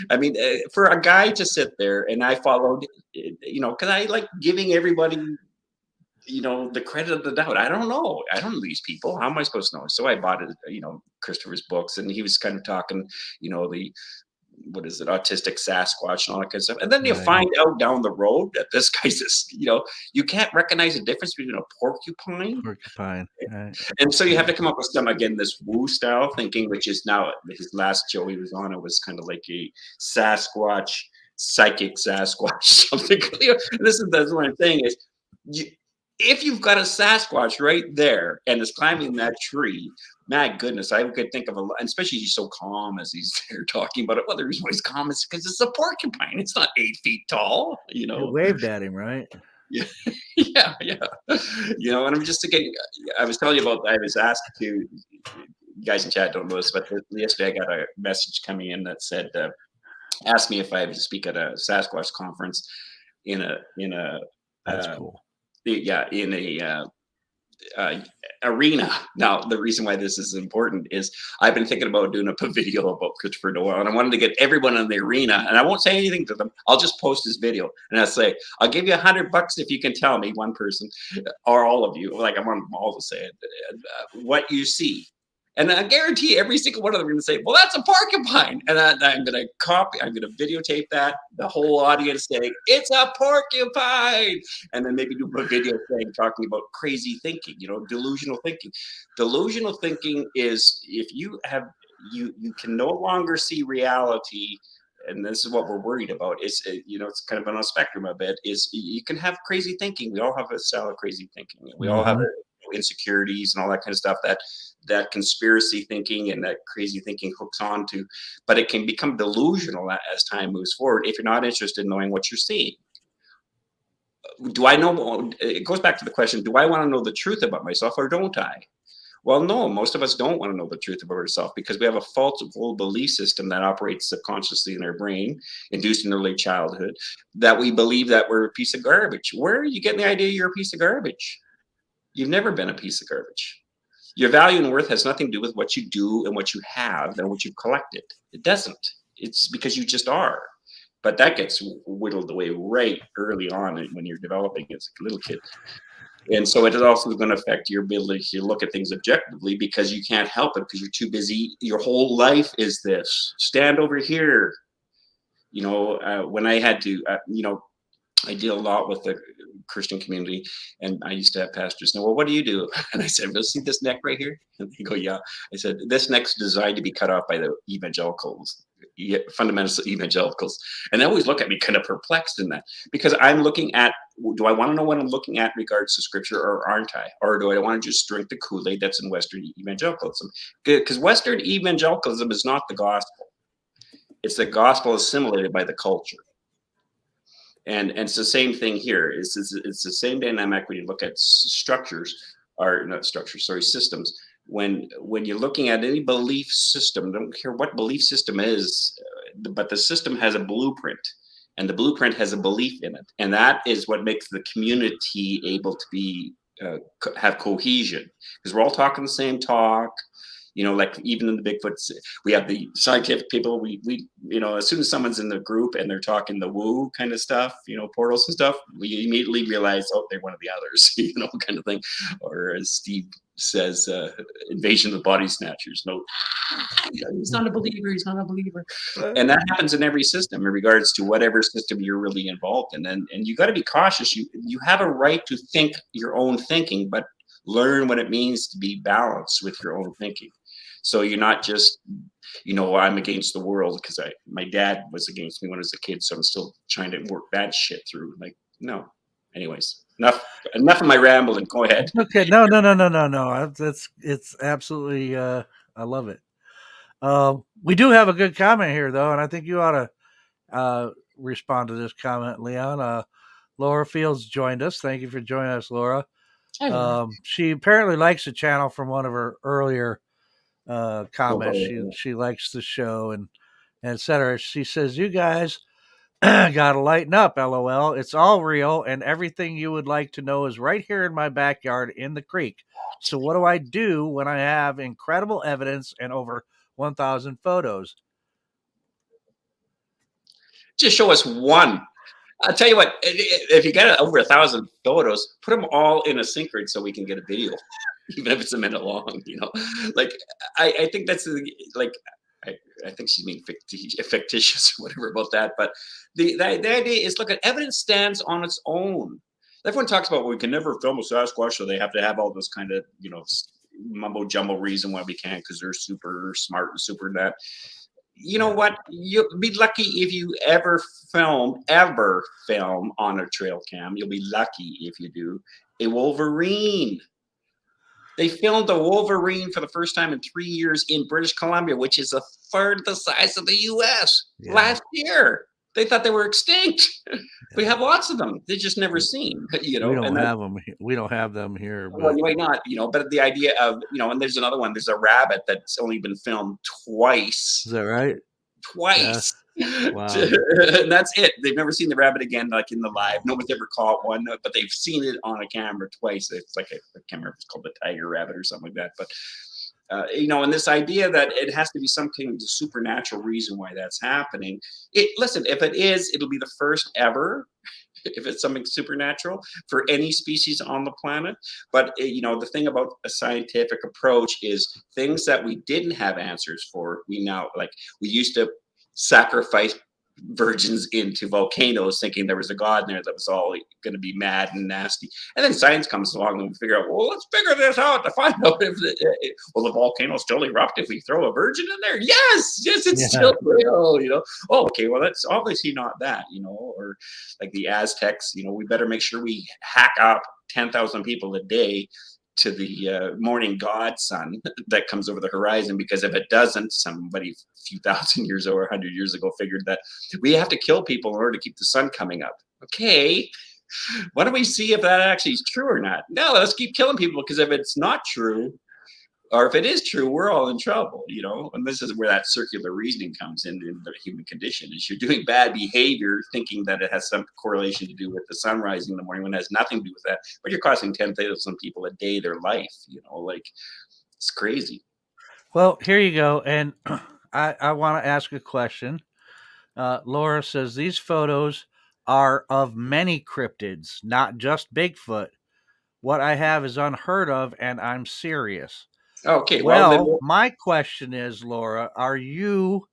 I mean, for a guy to sit there, and I followed, because I like giving everybody, the credit of the doubt. I don't know. I don't know these people. How am I supposed to know? So I bought it, Christopher's books, and he was kind of talking, the what is it, autistic Sasquatch and all that kind of stuff. And then you right. find out down the road that this guy's this, you can't recognize the difference between a porcupine. Porcupine. Right. And so you have to come up with some, again, this woo style thinking, which is now his last show he was on. It was kind of like a Sasquatch, psychic Sasquatch, something. That's what I'm saying is, if you've got a Sasquatch right there and is climbing that tree, my goodness, I could think of a lot, especially he's so calm as he's there talking about it. Well, the reason why he's calm is because it's a porcupine. It's not 8 feet tall, It waved at him, right? Yeah, yeah, yeah. And I'm just thinking, I was telling you about, I was asked to, you guys in chat don't know this, but yesterday I got a message coming in that said, asked me if I would speak at a Sasquatch conference in a, That's cool. in a arena. Now, the reason why this is important is I've been thinking about doing a video about Christopher Noel, and I wanted to get everyone in the arena, and I won't say anything to them. I'll just post this video, and I'll say, I'll give you $100 if you can tell me, one person, or all of you, like I want them all to say it, what you see. And I guarantee every single one of them are going to say, well, that's a porcupine. And I'm going to I'm going to videotape that, the whole audience saying, it's a porcupine. And then maybe do a video thing talking about crazy thinking, delusional thinking. Delusional thinking is if you can no longer see reality. And this is what we're worried about. It's kind of on a spectrum a bit. Is you can have crazy thinking. We all have a style of crazy thinking. We all have insecurities and all that kind of stuff that conspiracy thinking and that crazy thinking hooks on to, but it can become delusional as time moves forward if you're not interested in knowing what you're seeing. Do I know? It goes back to the question: do I want to know the truth about myself, or don't I? Well, no, most of us don't want to know the truth about ourselves because we have a false belief system that operates subconsciously in our brain, induced in early childhood, that we believe that we're a piece of garbage. Where are you getting the idea you're a piece of garbage? You've never been a piece of garbage. Your value and worth has nothing to do with what you do and what you have and what you've collected. It doesn't. It's because you just are. But that gets whittled away right early on when you're developing as a little kid. And so it is also going to affect your ability to look at things objectively because you can't help it because you're too busy. Your whole life is this. Stand over here. When I had to, I deal a lot with the Christian community, and I used to have pastors know, well, what do you do? And I said, well, see this neck right here? And they go, yeah. I said, this neck's designed to be cut off by the evangelicals, fundamental evangelicals. And they always look at me kind of perplexed in that because I'm looking at, do I want to know what I'm looking at in regards to scripture or aren't I? Or do I want to just drink the Kool-Aid that's in Western evangelicalism? Because Western evangelicalism is not the gospel. It's the gospel assimilated by the culture. And it's the same thing here. It's the same dynamic when you look at systems. When you're looking at any belief system, don't care what belief system is, but the system has a blueprint, and the blueprint has a belief in it, and that is what makes the community able to be have cohesion because we're all talking the same talk. Like even in the Bigfoot, we have the scientific people. We as soon as someone's in the group and they're talking the woo kind of stuff, portals and stuff, we immediately realize, oh, they're one of the others, kind of thing. Or as Steve says, invasion of the body snatchers. No, he's not a believer. He's not a believer. And that happens in every system in regards to whatever system you're really involved in. And you got to be cautious. You have a right to think your own thinking, but learn what it means to be balanced with your own thinking. So you're not just, I'm against the world because my dad was against me when I was a kid, so I'm still trying to work that shit through. Like, no. Anyways, enough of my rambling. Go ahead. Okay, no. It's absolutely. I love it. We do have a good comment here though, and I think you ought to respond to this comment, Leon. Laura Fields joined us. Thank you for joining us, Laura. She apparently likes the channel from one of her earlier comments. She likes the show and etc. She says, you guys Gotta lighten up, LOL. It's all real, and everything you would like to know is right here in my backyard in the creek. So, what do I do when I have incredible evidence and over 1,000 photos? Just show us one. I'll tell you what, if you get over 1,000 photos, put them all in a sync grid so we can get a video, even if it's a minute long. Like I think that's like I, I think she's being fictitious or whatever about that. But the idea is, look, at evidence stands on its own. Everyone talks about, well, we can never film a Sasquatch, so they have to have all this kind of mumbo jumbo reason why we can't, because they're super smart and super that. You know what? You'll be lucky if you ever film on a trail cam. You'll be lucky if you do. A wolverine. They filmed a wolverine for the first time in 3 years in British Columbia, which is a third the size of the US. Yeah. Last year. They thought they were extinct. We Yeah. have lots of them. They're just never seen, We don't have them. We don't have them here, well, but you might not, but the idea of, and there's another one. There's a rabbit that's only been filmed twice. is that right? Twice. Wow. And that's it. They've never seen the rabbit again, like in the live. Nobody's ever caught one, but they've seen it on a camera twice. It's like I can't remember if it's called the tiger rabbit or something like that. But and this idea that it has to be some kind of supernatural reason why that's happening. Listen, if it is, it'll be the first ever. If it's something supernatural for any species on the planet. But the thing about a scientific approach is things that we didn't have answers for, we used to sacrifice virgins into volcanoes thinking there was a god in there that was all going to be mad and nasty, and then science comes along and we figure out, well, let's figure this out to find out if will the volcano still erupt if we throw a virgin in there. Yes, it's still real. Oh, okay, well, that's obviously not that. Or like the Aztecs, we better make sure we hack up 10,000 people a day to the morning god sun that comes over the horizon, because if it doesn't, somebody a few thousand years or 100 years ago figured that we have to kill people in order to keep the sun coming up. Okay, why don't we see if that actually is true or not? No, let's keep killing people, because if it's not true, or if it is true, we're all in trouble, and this is where that circular reasoning comes in the human condition. Is you're doing bad behavior thinking that it has some correlation to do with the sun rising in the morning, when it has nothing to do with that, but you're costing 10,000 people a day their life. Like, it's crazy. Well, here you go. And I want to ask a question. Laura says these photos are of many cryptids, not just Bigfoot. What I have is unheard of, and I'm serious. Okay, Well, my question is, Laura, are you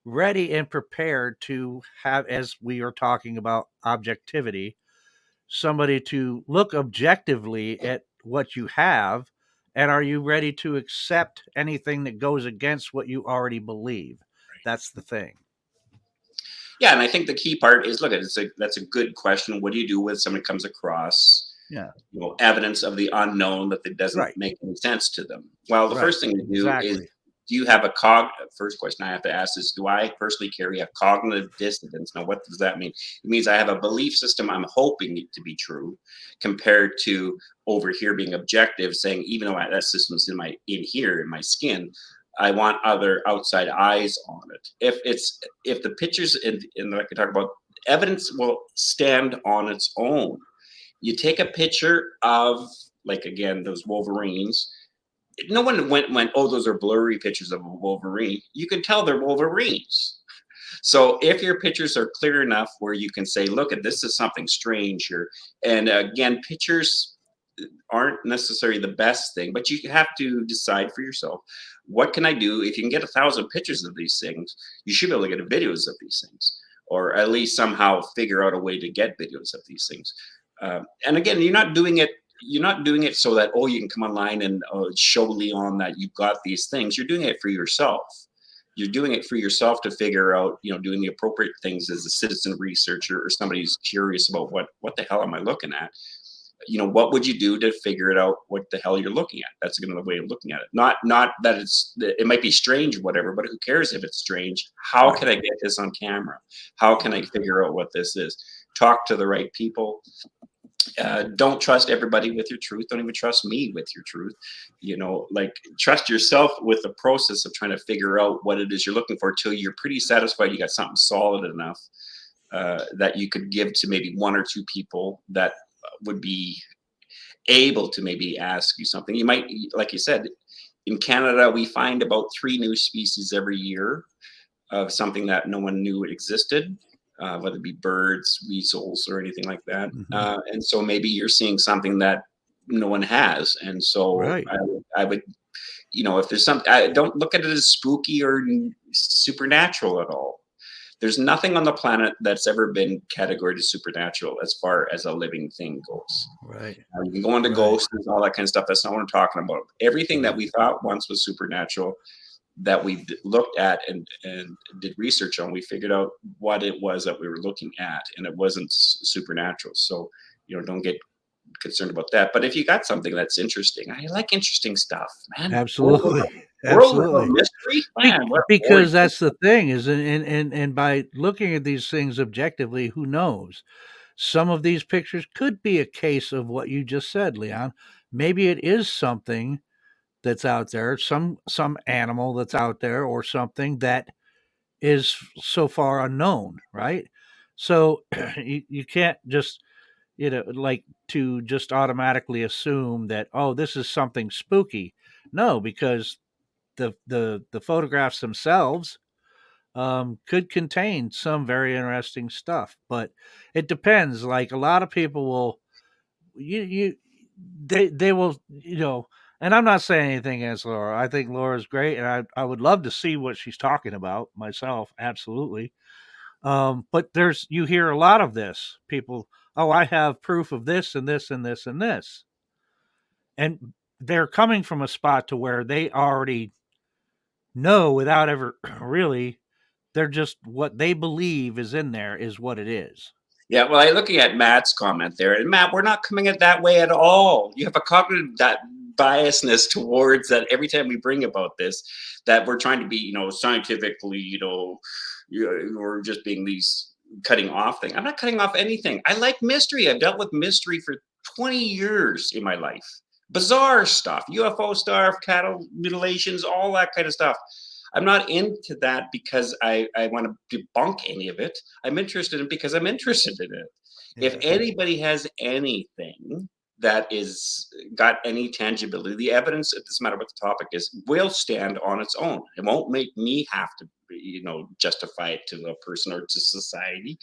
ready and prepared to have, as we are talking about objectivity, somebody to look objectively at what you have? And are you ready to accept anything that goes against what you already believe? That's the thing. Yeah, and I think the key part is, look, that's a good question. What do you do when somebody comes across evidence of the unknown that doesn't make any sense to them? Well, the first thing to do is, do you have first question I have to ask is, do I personally carry a cognitive dissonance? Now, what does that mean? It means I have a belief system I'm hoping it to be true, compared to over here being objective, saying, even though that system's in my skin, I want other outside eyes on it. If the pictures and I can talk about, evidence will stand on its own. You take a picture of, like, again, those wolverines. No one went, oh, those are blurry pictures of a wolverine. You can tell they're wolverines. So if your pictures are clear enough where you can say, look, this is something strange here. And again, pictures aren't necessarily the best thing, but you have to decide for yourself, what can I do? If you can get 1,000 pictures of these things, you should be able to get videos of these things, or at least somehow figure out a way to get videos of these things. And again, you're not doing it so that, oh, you can come online and show Leon that you've got these things. You're doing it for yourself. You're doing it for yourself to figure out, doing the appropriate things as a citizen researcher, or somebody who's curious about what the hell am I looking at? What would you do to figure it out what the hell you're looking at? That's another way of looking at it. Not that it might be strange or whatever, but who cares if it's strange? How can I get this on camera? How can I figure out what this is? Talk to the right people. Don't trust everybody with your truth. Don't even trust me with your truth. Trust yourself with the process of trying to figure out what it is you're looking for, till you're pretty satisfied you got something solid enough that you could give to maybe one or two people that would be able to maybe ask you something. You might, like you said, in Canada, we find about 3 new species every year of something that no one knew existed, whether it be birds, weasels, or anything like that. Hmm. And so maybe you're seeing something that no one has. And so Right. I would, if there's something, I don't look at it as spooky or supernatural at all. There's nothing on the planet that's ever been categorized as supernatural as far as a living thing goes. Right. You can go into Right. ghosts and all that kind of stuff. That's not what I'm talking about. Everything that Right. we thought once was supernatural, that we looked at and did research on, we figured out what it was that we were looking at, and it wasn't supernatural. So, don't get concerned about that. But if you got something that's interesting, I like interesting stuff, man. Absolutely. World without Absolutely. mystery, man. What boring. Because that's the thing is, and by looking at these things objectively, who knows? Some of these pictures could be a case of what you just said, Leon. Maybe it is something that's out there, some animal that's out there, or something that is so far unknown, right? So you can't just like to just automatically assume that, oh, this is something spooky. No, because the photographs themselves could contain some very interesting stuff, but it depends. Like a lot of people will, you they will, and I'm not saying anything against Laura. I think Laura's great, and I would love to see what she's talking about myself. Absolutely. But you hear a lot of this people. Oh, I have proof of this and this and this and this, and they're coming from a spot to where they already know without ever really. They're just what they believe is in there is what it is. Yeah, well, I'm looking at Matt's comment there, and Matt, we're not coming at that way at all. You have a cognitive that biasness towards that every time we bring about this, that we're trying to be, scientifically, we're just being these cutting off thing. I'm not cutting off anything. I like mystery. I've dealt with mystery for 20 years in my life. Bizarre stuff, UFO stuff, cattle mutilations, all that kind of stuff. I'm not into that because I want to debunk any of it. I'm interested in it because I'm interested in it. If Yeah. anybody has anything that is got any tangibility, the evidence, it doesn't matter what the topic is, will stand on its own. It won't make me have to, justify it to a person or to society.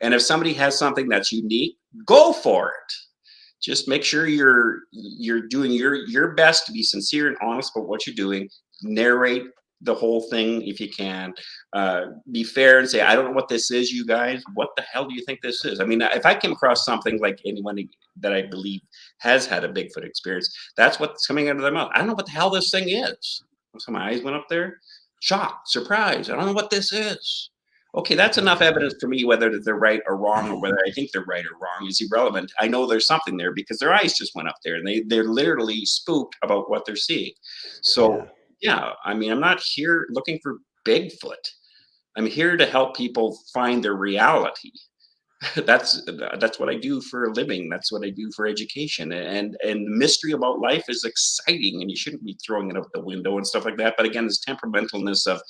And if somebody has something that's unique, go for it. Just make sure you're doing your best to be sincere and honest about what you're doing. Narrate the whole thing if you can. Be fair and say, I don't know what this is, you guys. What the hell do you think this is? I mean, if I came across something like anyone that I believe has had a Bigfoot experience, that's what's coming out of their mouth. I don't know what the hell this thing is. So my eyes went up there, shocked, surprised. I don't know what this is. Okay, that's enough evidence for me whether they're right or wrong, or whether I think they're right or wrong is irrelevant. I know there's something there because their eyes just went up there and they're literally spooked about what they're seeing. So Yeah. yeah, I mean, I'm not here looking for Bigfoot. I'm here to help people find their reality. That's what I do for a living. That's what I do for education. And mystery about life is exciting, and you shouldn't be throwing it out the window and stuff like that. But again, this temperamentalness of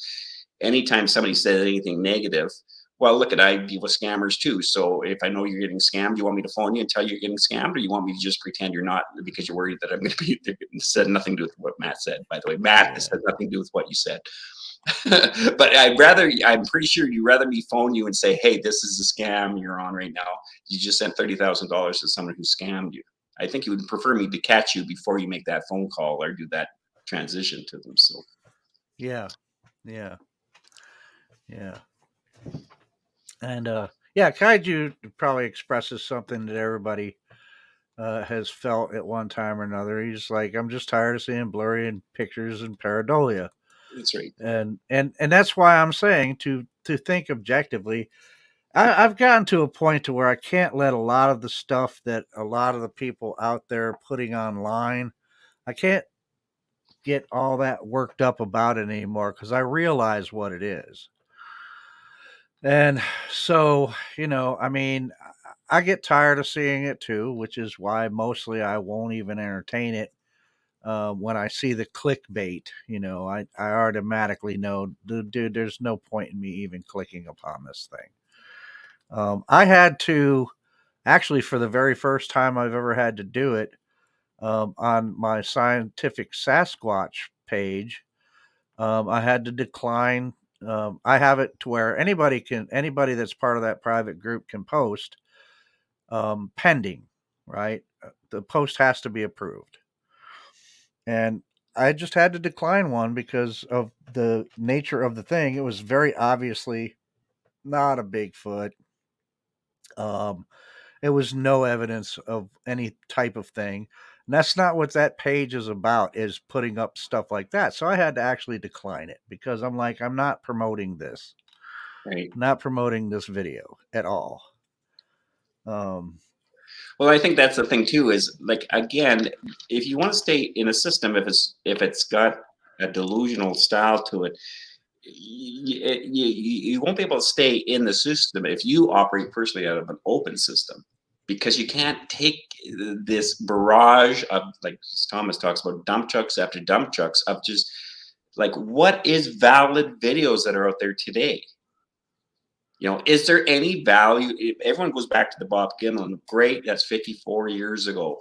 anytime somebody says anything negative, well, look at I deal with scammers too. So if I know you're getting scammed, you want me to phone you and tell you you're getting scammed, or you want me to just pretend you're not because you're worried that I'm going to be said nothing to do with what Matt said. By the way, Matt has Yeah. said nothing to do with what you said. But I'm pretty sure you'd rather me phone you and say, hey, this is a scam you're on right now. You just sent $30,000 to someone who scammed you. I think you would prefer me to catch you before you make that phone call or do that transition to them. So Yeah. Yeah. Yeah. And yeah, kaiju probably expresses something that everybody has felt at one time or another. He's like, I'm just tired of seeing blurry and pictures and pareidolia. that's right. And that's why I'm saying to think objectively. I've gotten to a point to where I can't let a lot of the stuff that a lot of the people out there putting online, I can't get all that worked up about it anymore because I realize what it is. And so, I mean, I get tired of seeing it too, which is why mostly I won't even entertain it. When I see the clickbait, I automatically know, dude, there's no point in me even clicking upon this thing. I had to actually, for the very first time I've ever had to do it, on my scientific Sasquatch page, I had to decline. I have it to where anybody that's part of that private group can post, pending, right? The post has to be approved. And I just had to decline one because of the nature of the thing. It was very obviously not a Bigfoot. Um, There was no evidence of any type of thing. And that's not what that page is about, is putting up stuff like that. So I had to actually decline it because I'm like, I'm not promoting this. Right. I'm not promoting this video at all. Um, Well, I think that's the thing too. Is like again, if you want to stay in a system, if it's got a delusional style to it, you won't be able to stay in the system if you operate personally out of an open system, because you can't take this barrage of, like Thomas talks about, dump trucks after dump trucks of just like, what is valid videos that are out there today? Is there any value? If everyone goes back to the Bob Gimlin, great, that's 54 years ago.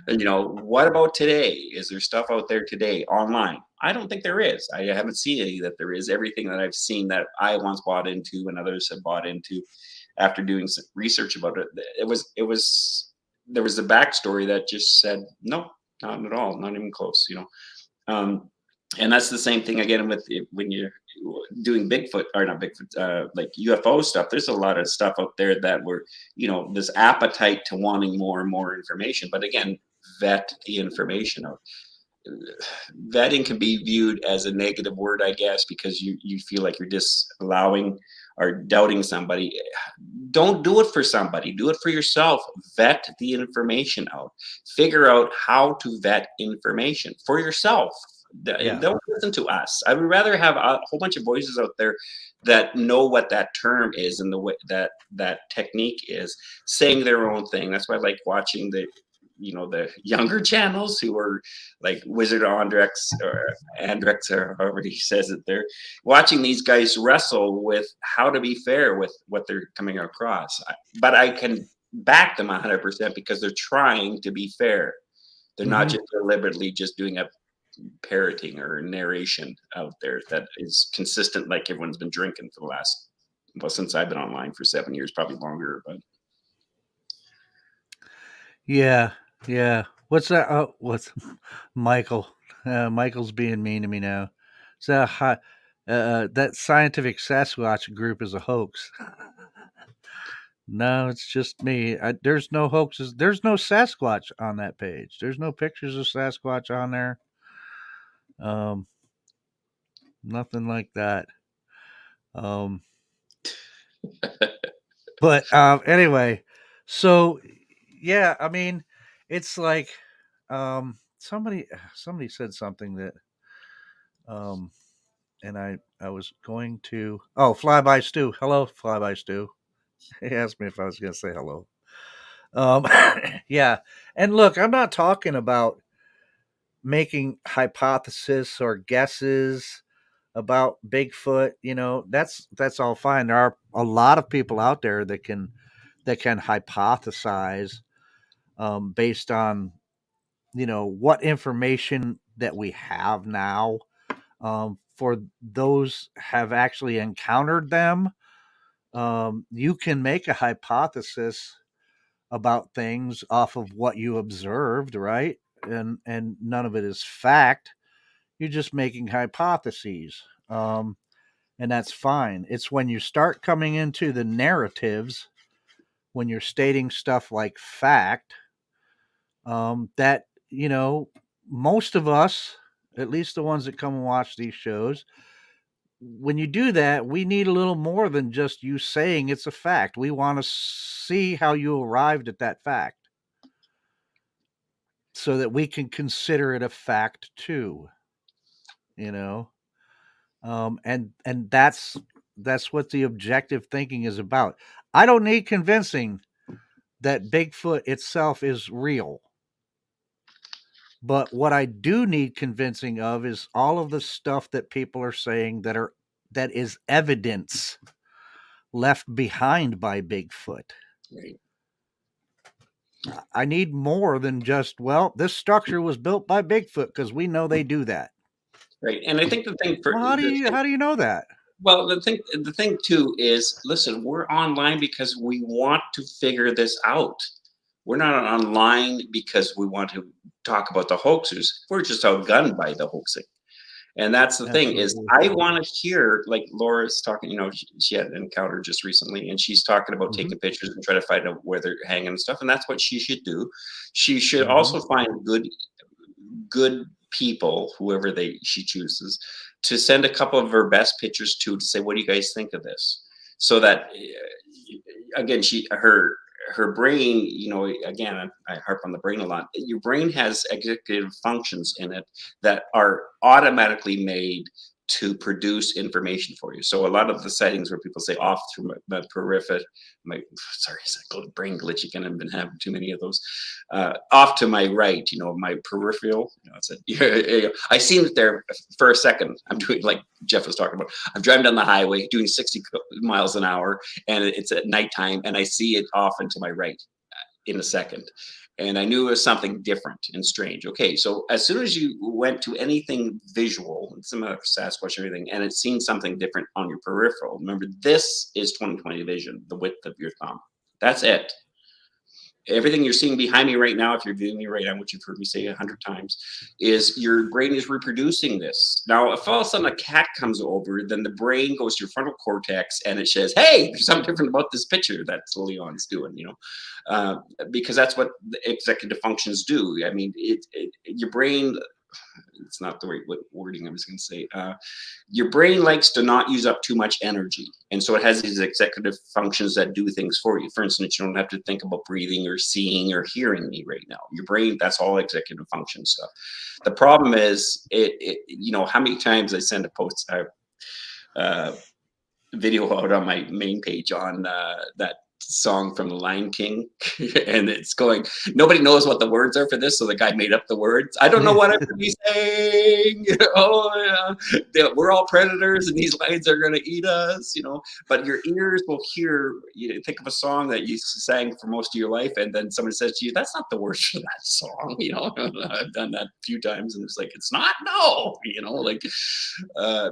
And what about today? Is there stuff out there today online? I don't think there is. I haven't seen any that there is. Everything that I've seen that I once bought into and others have bought into after doing some research about it, there was a backstory that just said no, not at all, not even close. Um, and that's the same thing again with when you're doing Bigfoot, or not Bigfoot, like UFO stuff. There's a lot of stuff out there that were, this appetite to wanting more and more information. But again, vet the information out. Vetting can be viewed as a negative word, I guess, because you feel like you're disallowing or doubting somebody. Don't do it for somebody. Do it for yourself. Vet the information out. Figure out how to vet information for yourself. yeah. Don't listen to us. I would rather have a whole bunch of voices out there that know what that term is and the way that technique is, saying their own thing. That's why I like watching the younger channels who are like Wizard Andrex or however he says it. They're watching these guys wrestle with how to be fair with what they're coming across. But I can back them 100% because they're trying to be fair. They're not Mm-hmm. just deliberately just doing a parroting or narration out there that is consistent, like everyone's been drinking for the last, well, since I've been online for 7 years, probably longer. But Yeah. Yeah. What's that? Oh, what's Michael? Michael's being mean to me now. So that scientific Sasquatch group is a hoax. No, it's just me. There's no hoaxes. There's no Sasquatch on that page. There's no pictures of Sasquatch on there. Um, Nothing like that. Um, but anyway, so yeah, I mean, it's like somebody said something that um, and I was going to, Flyby Stew. Hello, Flyby Stew. He asked me if I was going to say hello. Um, yeah, and look, I'm not talking about making hypothesis or guesses about Bigfoot. That's all fine. There are a lot of people out there that can hypothesize, based on what information that we have now. For those have actually encountered them, you can make a hypothesis about things off of what you observed, right? And none of it is fact. You're just making hypotheses. And that's fine. It's when you start coming into the narratives, when you're stating stuff like fact, that, most of us, at least the ones that come and watch these shows, when you do that, we need a little more than just you saying it's a fact. We want to see how you arrived at that fact so that we can consider it a fact too, you know? And that's what the objective thinking is about. I don't need convincing that Bigfoot itself is real. But what I do need convincing of is all of the stuff that people are saying that is evidence. left behind by Bigfoot. Right. I need more than just, well, this structure was built by Bigfoot, because we know they do that. Right. And I think the thing for Well, how do you know that? well, the thing too is, listen, we're online because we want to figure this out. We're not online because we want to talk about the hoaxers. We're just outgunned by the hoaxing. And that's the thing is, Absolutely. I want to hear, like Laura's talking, she had an encounter just recently, and she's talking about Hmm. taking pictures and try to find out where they're hanging and stuff. And that's what she should do. She should Hmm. also find good people, whoever she chooses, to send a couple of her best pictures to say, what do you guys think of this? So that again, her brain, again, I harp on the brain a lot. Your brain has executive functions in it that are automatically made to produce information for you. So a lot of the settings where people say off through my peripheral, sorry, it's a brain glitch again. I've been having too many of those. Off to my right, my peripheral. It's I seen it there for a second. I'm doing like Jeff was talking about. I'm driving down the highway doing 60 miles an hour, and it's at nighttime, and I see it off and to my right in a second. And I knew it was something different and strange. Okay, so as soon as you went to anything visual, some of Sasquatch or anything, and it's seen something different on your peripheral, remember, this is 20/20 vision, the width of your thumb. That's it. Everything you're seeing behind me right now, if you're viewing me right now, which you've heard me say 100 times, is your brain is reproducing this. Now, if all of a sudden a cat comes over, then the brain goes to your frontal cortex and it says, hey, there's something different about this picture that Leon's doing, because that's what the executive functions do. I mean, your brain, it's not the right wording I was going to say. Your brain likes to not use up too much energy. And so it has these executive functions that do things for you. For instance, you don't have to think about breathing or seeing or hearing me right now. Your brain, that's all executive function stuff. The problem is, how many times I send a post, video out on my main page on that song from the Lion King, and it's going, nobody knows what the words are for this, so the guy made up the words. I don't know what I'm going to be saying. Oh yeah, we're all predators and these lions are going to eat us, but your ears will hear. Think of a song that you sang for most of your life, and then someone says to you, that's not the words for that song. I've done that a few times, and it's like, it's not. No,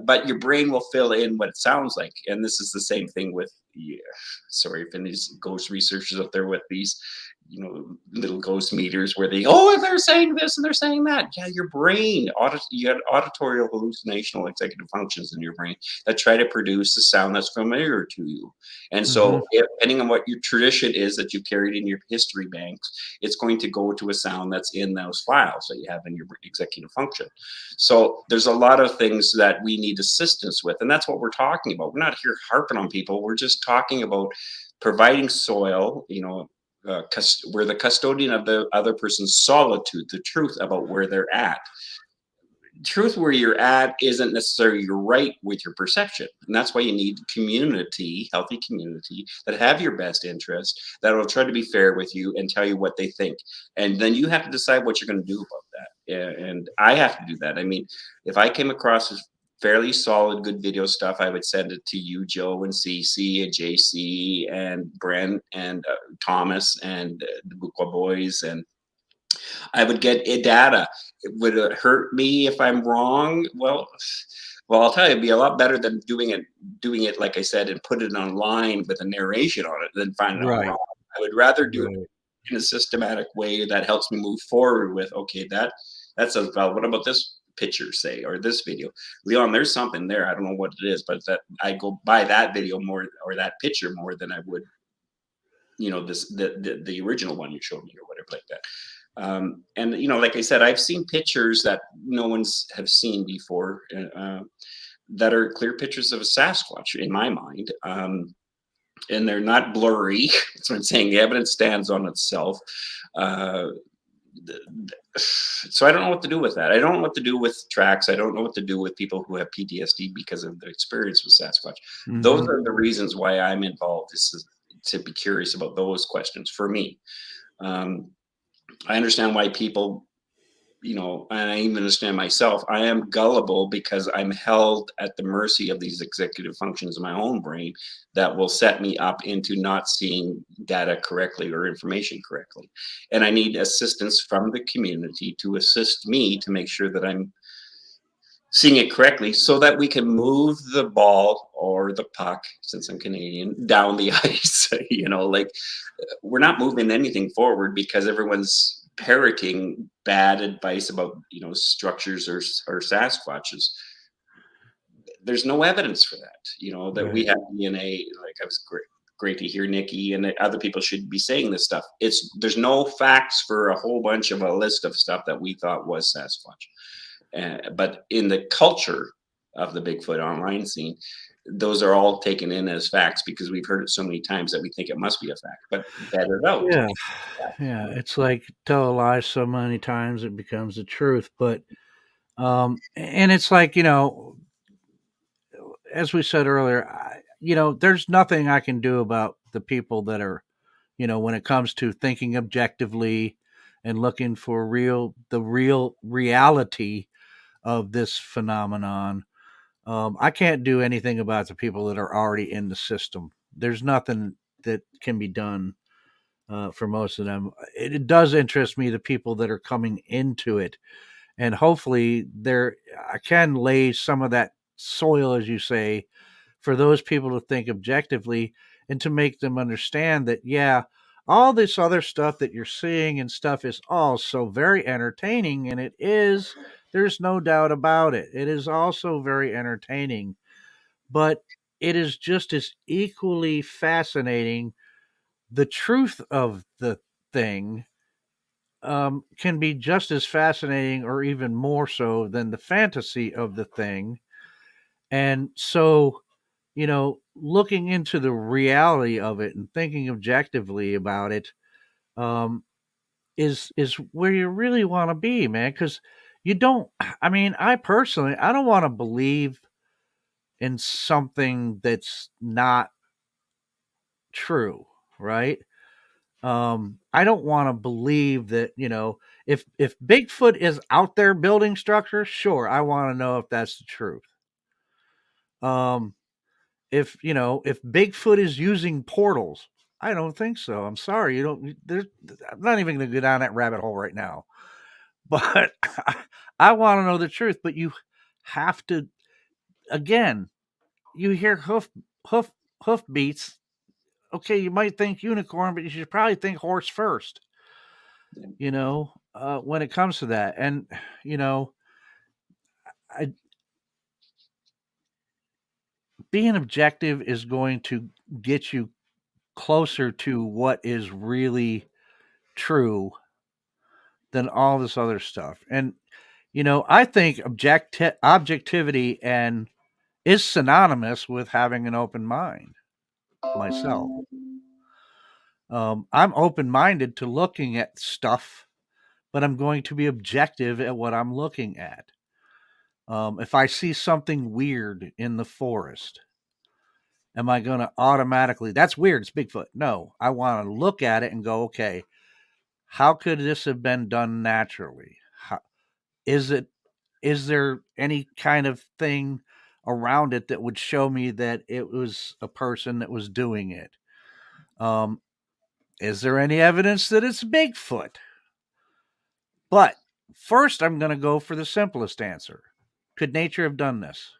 but your brain will fill in what it sounds like. And this is the same thing with, sorry if any ghost researchers out there with these, little ghost meters where they're saying this and they're saying that. Yeah, your brain, you have auditory hallucinational executive functions in your brain that try to produce a sound that's familiar to you. And Hmm. so, depending on what your tradition is that you carried in your history banks, it's going to go to a sound that's in those files that you have in your executive function. So there's a lot of things that we need assistance with, and that's what we're talking about. We're not here harping on people. We're just talking about providing soil, we're the custodian of the other person's solitude, the truth about where they're at. Truth where you're at isn't necessarily you're right with your perception, and that's why you need community, healthy community that have your best interest, that will try to be fair with you and tell you what they think, and then you have to decide what you're going to do about that. And I have to do that. I mean, if I came across fairly solid, good video stuff, I would send it to you, Joe, and Cece, and JC, and Brent, and Thomas, and the Bukwa boys, and I would get data. Would it hurt me if I'm wrong? Well, I'll tell you, it'd be a lot better than doing it like I said, and put it online with a narration on it than finding out Right. wrong. I would rather do it Right. in a systematic way that helps me move forward with, okay, that says, well, what about this picture, say, or this video? Leon, there's something there. I don't know what it is, but that I go by that video more, or that picture more, than I would, the original one you showed me or whatever like that. And like I said, I've seen pictures that no one's have seen before, that are clear pictures of a Sasquatch in my mind. And they're not blurry. That's what I'm saying. The evidence stands on itself. Uh, so I don't know what to do with that. I don't know what to do with tracks. I don't know what to do with people who have PTSD because of the experience with Sasquatch. Those Hmm. are the reasons why I'm involved. This is to be curious about those questions for me. I understand why people, and I even understand myself, I am gullible because I'm held at the mercy of these executive functions in my own brain that will set me up into not seeing data correctly or information correctly. And I need assistance from the community to assist me to make sure that I'm seeing it correctly so that we can move the ball or the puck, since I'm Canadian, down the ice. Like we're not moving anything forward because everyone's parroting bad advice about structures or Sasquatches. There's no evidence for that. That we Right. have DNA. Like I was great to hear Nikki and other people should be saying this stuff. There's no facts for a whole bunch of a list of stuff that we thought was Sasquatch. But in the culture of the Bigfoot online scene, those are all taken in as facts because we've heard it so many times that we think it must be a fact. But vet it out. Yeah. Yeah. It's like tell a lie so many times it becomes the truth. But and it's like, as we said earlier, there's nothing I can do about the people that are, when it comes to thinking objectively and looking for the real reality of this phenomenon. I can't do anything about the people that are already in the system. There's nothing that can be done for most of them. It does interest me the people that are coming into it, and hopefully there I can lay some of that soil, as you say, for those people to think objectively and to make them understand that, yeah, all this other stuff that you're seeing and stuff is all so very entertaining. And it is, there's no doubt about it. It is also very entertaining, but it is just as equally fascinating. The truth of the thing can be just as fascinating or even more so than the fantasy of the thing. And so, looking into the reality of it and thinking objectively about it um, is where you really want to be, man. Because you don't. I mean, I personally, I don't want to believe in something that's not true, right? I don't want to believe that if Bigfoot is out there building structures, sure, I want to know if that's the truth. Um, if Bigfoot is using portals, I don't think so. I'm sorry, you don't. I'm not even going to go down that rabbit hole right now. But I want to know the truth. But you have to again. You hear hoof hoof beats. Okay, you might think unicorn, but you should probably think horse first. When it comes to that, and you know, I, being objective is going to get you closer to what is really true than all this other stuff. And I think objectivity and is synonymous with having an open mind myself. I'm open minded to looking at stuff, but I'm going to be objective at what I'm looking at. If I see something weird in the forest, am I going to automatically, that's weird, it's Bigfoot? No, I want to look at it and go, okay, how could this have been done naturally? Is it is there any kind of thing around it that would show me that it was a person that was doing it? Um, is there any evidence that it's Bigfoot? But first, I'm going to go for the simplest answer. Could nature have done this?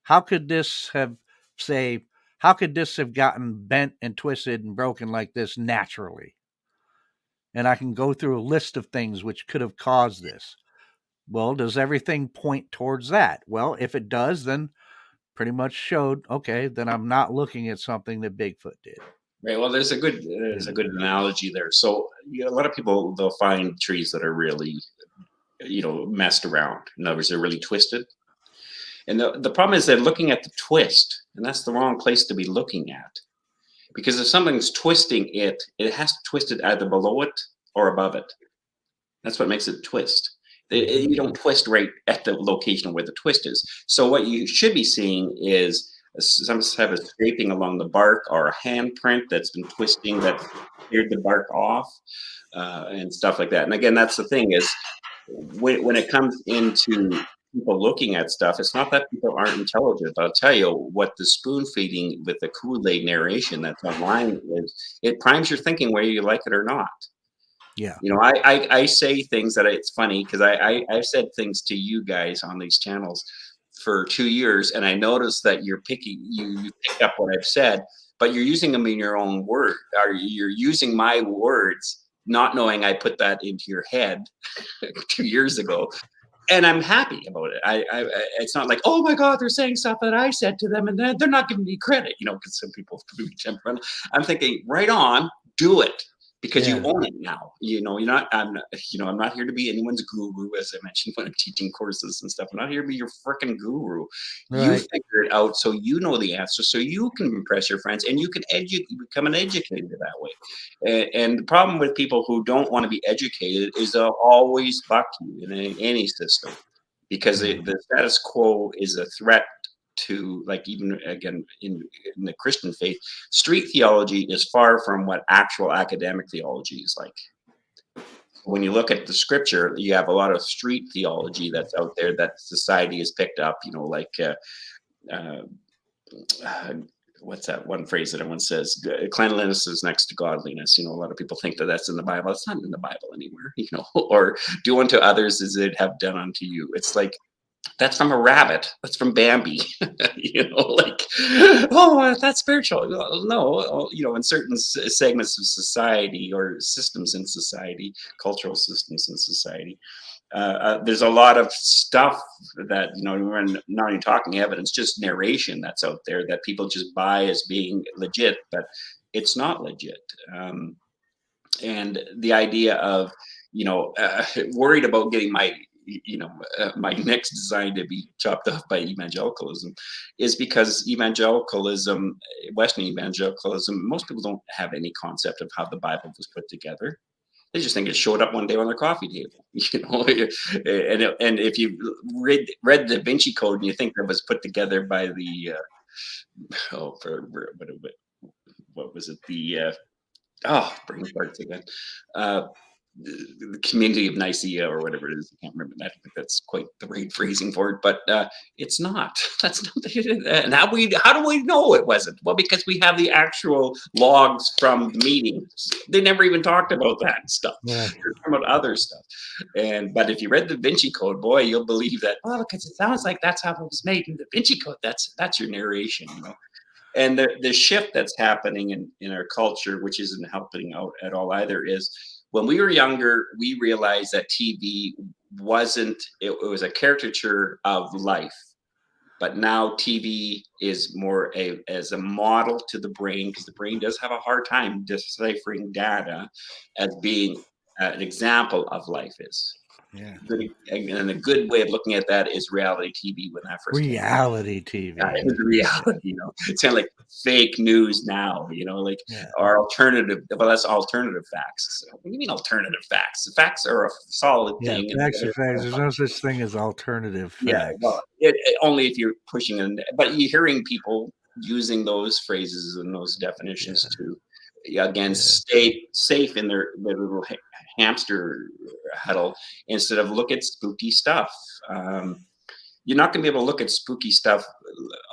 How could this have, say, how could this have gotten bent and twisted and broken like this naturally? And I can go through a list of things which could have caused this. Well, does everything point towards that? Well, if it does, then pretty much showed, okay, then I'm not looking at something that Bigfoot did. Right. Well, there's a Yeah. good analogy there. So a lot of people they'll find trees that are really messed around. In other words, they're really twisted. And the problem is they're looking at the twist, and that's the wrong place to be looking at. Because if something's twisting it, it has to twist it either below it or above it. That's what makes it twist. You don't twist right at the location where the twist is. So what you should be seeing is some type of scraping along the bark or a handprint that's been twisting that cleared the bark off and stuff like that. And again, that's the thing is when it comes into people looking at stuff, it's not that people aren't intelligent. I'll tell you what the spoon feeding with the Kool-Aid narration that's online is. It primes your thinking whether you like it or not. Yeah. You know, I say things that it's funny because I've said things to you guys on these channels for 2 years, and I noticed that you pick up what I've said, but you're using them in your own word, or you're using my words, not knowing I put that into your head 2 years ago, and I'm happy about it. It's not like, oh my God, they're saying stuff that I said to them, and they're not giving me credit, you know, because some people can be temperamental. I'm thinking, right on, do it because you Yeah. own it now. You know, you're not. I'm not. You know, I'm not here to be anyone's guru, as I mentioned when I'm teaching courses and stuff. I'm not here to be your freaking guru. You Right. figure it out so you know the answer, so you can impress your friends, and you can become an educator that way. And the problem with people who don't want to be educated is they'll always buck you in any system because Yeah. the status quo is a threat to, like, even again in the Christian faith, street theology is far from what actual academic theology is like. When you look at the scripture, you have a lot of street theology that's out there that society has picked up, you know, like uh, uh, what's that one phrase that everyone says? Cleanliness is next to godliness. You know, a lot of people think that that's in the Bible. It's not in the Bible anywhere. You know, or do unto others as they'd have done unto you. It's like that's from a rabbit. That's from Bambi. You know, like, oh, that's spiritual. No, you know, in certain segments of society or systems in society, cultural systems in society, there's a lot of stuff that, you know, we're not even talking evidence, just narration that's out there that people just buy as being legit, but it's not legit. And the idea of, you know, worried about getting my, you know, my next design to be chopped off by evangelicalism is because evangelicalism, Western evangelicalism, most people don't have any concept of how the Bible was put together. They just think it showed up one day on their coffee table, you know. And if you read the Da Vinci Code and you think that was put together by the what was it, the brain farts again. Uh, the community of Nicaea or whatever it is. I can't remember that. I think that's quite the right phrasing for it, but it's not. That's not. And how do we know it wasn't? Well, because we have the actual logs from the meetings. They never even talked about that stuff. Yeah. They're talking about other stuff. But if you read the Da Vinci Code, boy, you'll believe that. Well, because it sounds like that's how it was made in the Da Vinci Code. That's your narration, you know. And the shift that's happening in our culture, which isn't helping out at all either, is when we were younger, we realized that TV it was a caricature of life. But now TV is more as a model to the brain, because the brain does have a hard time deciphering data as being an example of life is. Yeah. And a good way of looking at that is reality TV when that first came out. Reality It TV. was reality, you know. It's kind of like fake news now, you know, like Yeah. our alternative. Well, that's alternative facts. What do you mean alternative facts? The facts are a solid Yeah. thing. Facts are facts. There's no such thing as alternative Yeah, facts. well, only if you're pushing it. But you're hearing people using those phrases and those definitions to, again, stay safe in their little hamster huddle instead of look at spooky stuff. You're not going to be able to look at spooky stuff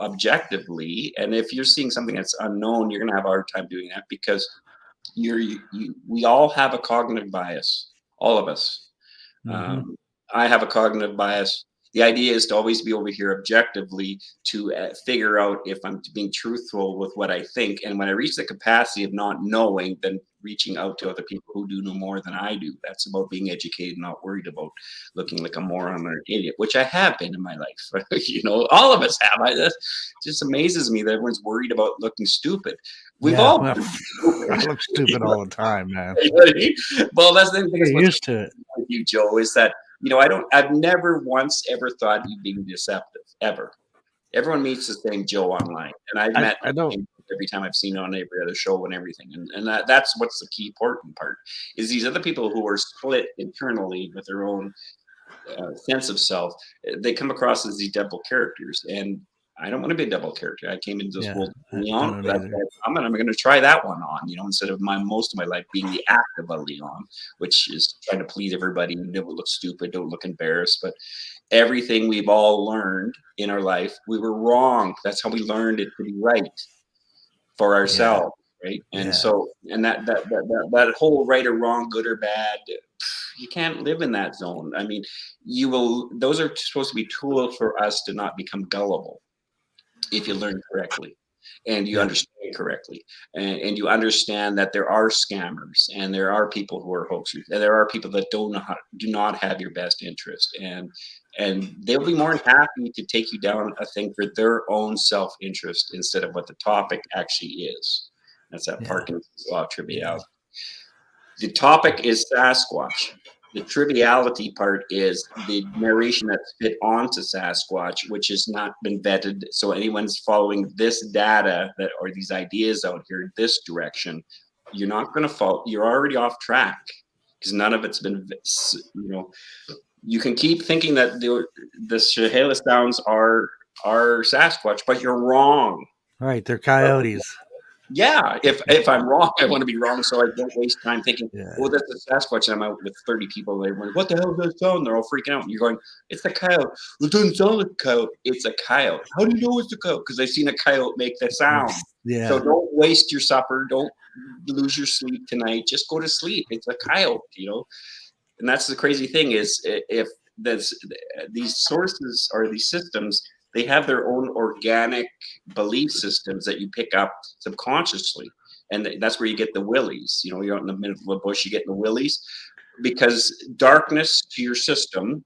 objectively, and if you're seeing something that's unknown, you're going to have a hard time doing that because we all have a cognitive bias, all of us. Mm-hmm. I have a cognitive bias. The idea is to always be over here objectively to figure out if I'm being truthful with what I think. And when I reach the capacity of not knowing, then reaching out to other people who do know more than I do. That's about being educated, not worried about looking like a moron or an idiot, which I have been in my life. You know, all of us have. It just amazes me that everyone's worried about looking stupid. We've Yeah. all Well, been I look stupid. stupid all the time, man. You know what I mean? Well, that's the thing Get is what's used to it. with you, Joe, is that, you know, I've never once ever thought you being deceptive, ever. Everyone meets the same Joe online, and I've met I don't. every time I've seen on every other show and everything, and that's what's the key important part is these other people who are split internally with their own sense of self. They come across as these double characters, and I don't want to be a double character. I came into this Yeah, world I Leon. don't That's either. why I'm going to try that one on, instead of most of my life being the act of a Leon, which is trying to please everybody and don't look stupid, don't look embarrassed. But everything we've all learned in our life, we were wrong. That's how we learned it to be right for Yeah, ourselves, right? And yeah, so, and that whole right or wrong, good or bad, you can't live in that zone. I mean, you will. Those are supposed to be tools for us to not become gullible if you learn correctly and you yep, understand correctly, and you understand that there are scammers and there are people who are hoaxers and there are people that do not have your best interest, and they'll be more than happy to take you down a thing for their own self-interest instead of what the topic actually is. That's that yeah, Parkinson's law of yeah. triviality. The topic is Sasquatch. The triviality part is the narration that's fit onto Sasquatch, which has not been vetted. So anyone's following this data or these ideas out here, this direction, you're not going to fall. You're already off track because none of it's been, you can keep thinking that the Chehalis Downs are Sasquatch, but you're wrong. Right, they're coyotes. Yeah, if I'm wrong, I want to be wrong, so I don't waste time thinking, Yeah, "Oh, that's a Sasquatch." And I'm out with 30 people. They're like, "What the hell does that sound?" They're all freaking out. And you're going, "It's a coyote." "Well, it doesn't sound like a coyote. It's a coyote." "How do you know it's a coyote?" "Because I've seen a coyote make that sound." So yeah, don't waste your supper. Don't lose your sleep tonight. Just go to sleep. It's a coyote. And that's the crazy thing is if this, these sources or these systems, they have their own organic belief systems that you pick up subconsciously, and that's where you get the willies. You're out in the middle of a bush, you get the willies because darkness to your system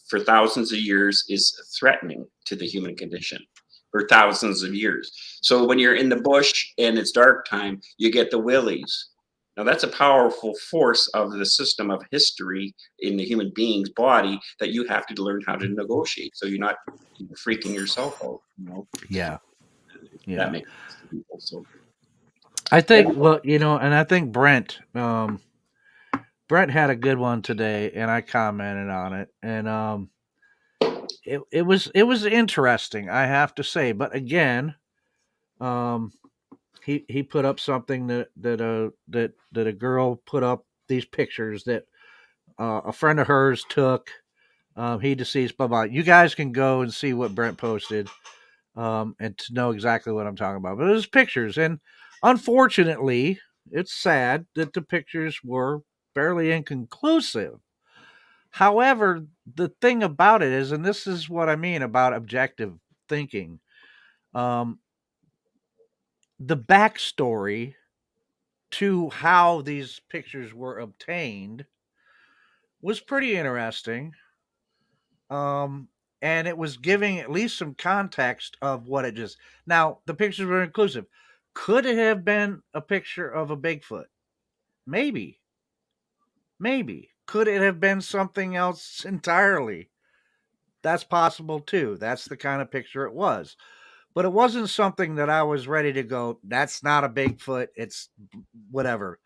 for thousands of years is threatening to the human condition for thousands of years. So when you're in the bush and it's dark time, you get the willies. Now that's a powerful force of the system of history in the human being's body that you have to learn how to negotiate. So you're not freaking yourself out. yeah, That yeah. makes sense to people. So I think, every, well, and I think Brent had a good one today, and I commented on it, and it was interesting, I have to say. But again, um, he put up something that a girl put up these pictures that a friend of hers took. He deceased, blah blah. You guys can go and see what Brent posted, and to know exactly what I'm talking about. But it was pictures, and unfortunately, it's sad that the pictures were fairly inconclusive. However, the thing about it is, and this is what I mean about objective thinking, um, the backstory to how these pictures were obtained was pretty interesting. Um, and it was giving at least some context of what it just. Now, the pictures were inclusive. Could it have been a picture of a Bigfoot? Maybe. Maybe. Could it have been something else entirely? That's possible too. That's the kind of picture it was. But it wasn't something that I was ready to go, that's not a Bigfoot. It's whatever.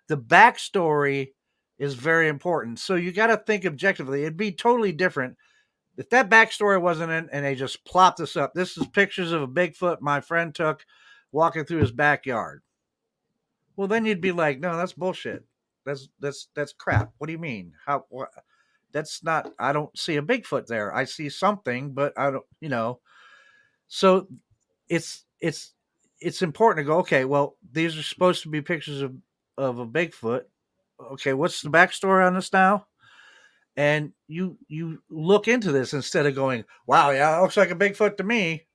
The backstory is very important. So you got to think objectively. It'd be totally different if that backstory wasn't in and they just plopped this up. This is pictures of a Bigfoot my friend took walking through his backyard. Well, then you'd be like, no, that's bullshit. That's crap. What do you mean? How? What? That's not. I don't see a Bigfoot there. I see something, but I don't. So it's it's important to go. Okay, well, these are supposed to be pictures of a Bigfoot. Okay, what's the backstory on this now? And you look into this instead of going, wow, yeah, it looks like a Bigfoot to me,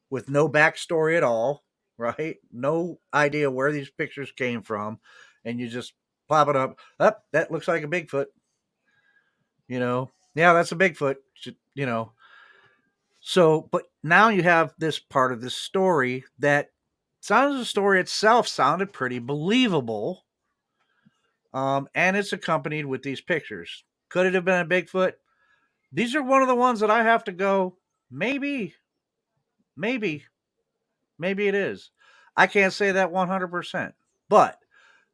with no backstory at all, right? No idea where these pictures came from, and you just pop it up. Up, that looks like a Bigfoot. Yeah, that's a Bigfoot. You know. So, but now you have this part of this story that sounds the story itself sounded pretty believable, and it's accompanied with these pictures. Could it have been a Bigfoot? These are one of the ones that I have to go. Maybe, maybe, maybe it is. I can't say that 100%, but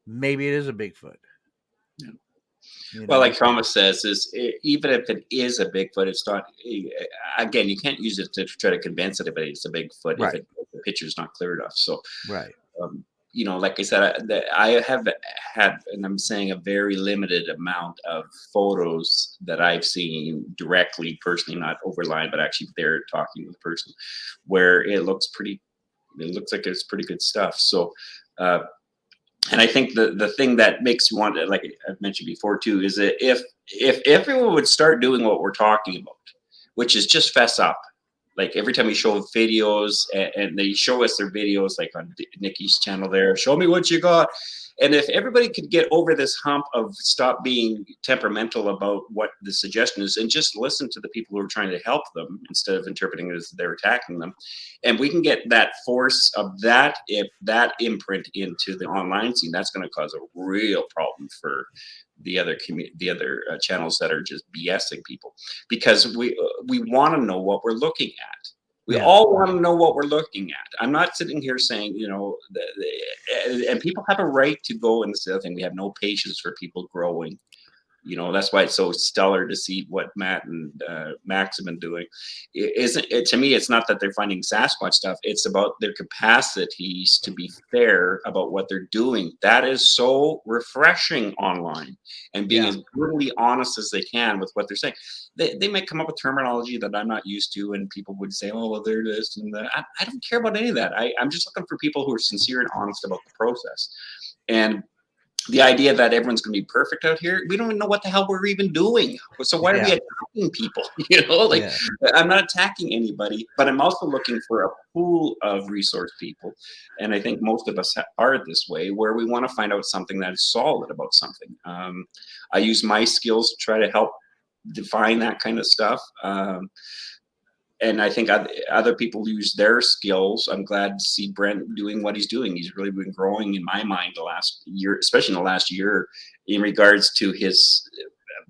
maybe it is a Bigfoot. you Well, like know. Thomas says, even if it is a Bigfoot, it's not. Again, you can't use it to try to convince anybody it's a Bigfoot if Right, if the picture's not clear enough. So, right. um, like I said, I have had, and I'm saying a very limited amount of photos that I've seen directly, personally, not over line, but actually there talking with the person, where it looks pretty. It looks like it's pretty good stuff. So. Uh, and I think the thing that makes you want to, like I've mentioned before too, is that if everyone would start doing what we're talking about, which is just fess up. Like every time we show videos and they show us their videos, like on Nikki's channel there, show me what you got. And if everybody could get over this hump of stop being temperamental about what the suggestion is and just listen to the people who are trying to help them instead of interpreting it as they're attacking them, and we can get that force of that, if that imprint into the online scene, that's going to cause a real problem for the other channels that are just BSing people, because we want to know what we're looking at. We Yeah, all want to know what we're looking at. I'm not sitting here saying, and people have a right to go, and this is the other thing, we have no patience for people growing. That's why it's so stellar to see what Matt and Max have been doing. To me, it's not that they're finding Sasquatch stuff. It's about their capacities to be fair about what they're doing. That is so refreshing online, and being yeah, as brutally honest as they can with what they're saying. They might come up with terminology that I'm not used to, and people would say, oh, well, they're this and that. I don't care about any of that. I'm just looking for people who are sincere and honest about the process. And the idea that everyone's going to be perfect out here, we don't even know what the hell we're even doing. So why are we yeah, attacking people? Like, yeah, I'm not attacking anybody, but I'm also looking for a pool of resource people. And I think most of us are this way, where we want to find out something that is solid about something. I use my skills to try to help define that kind of stuff. And I think other people use their skills. I'm glad to see Brent doing what he's doing. He's really been growing in my mind the last year, especially in the last year, in regards to his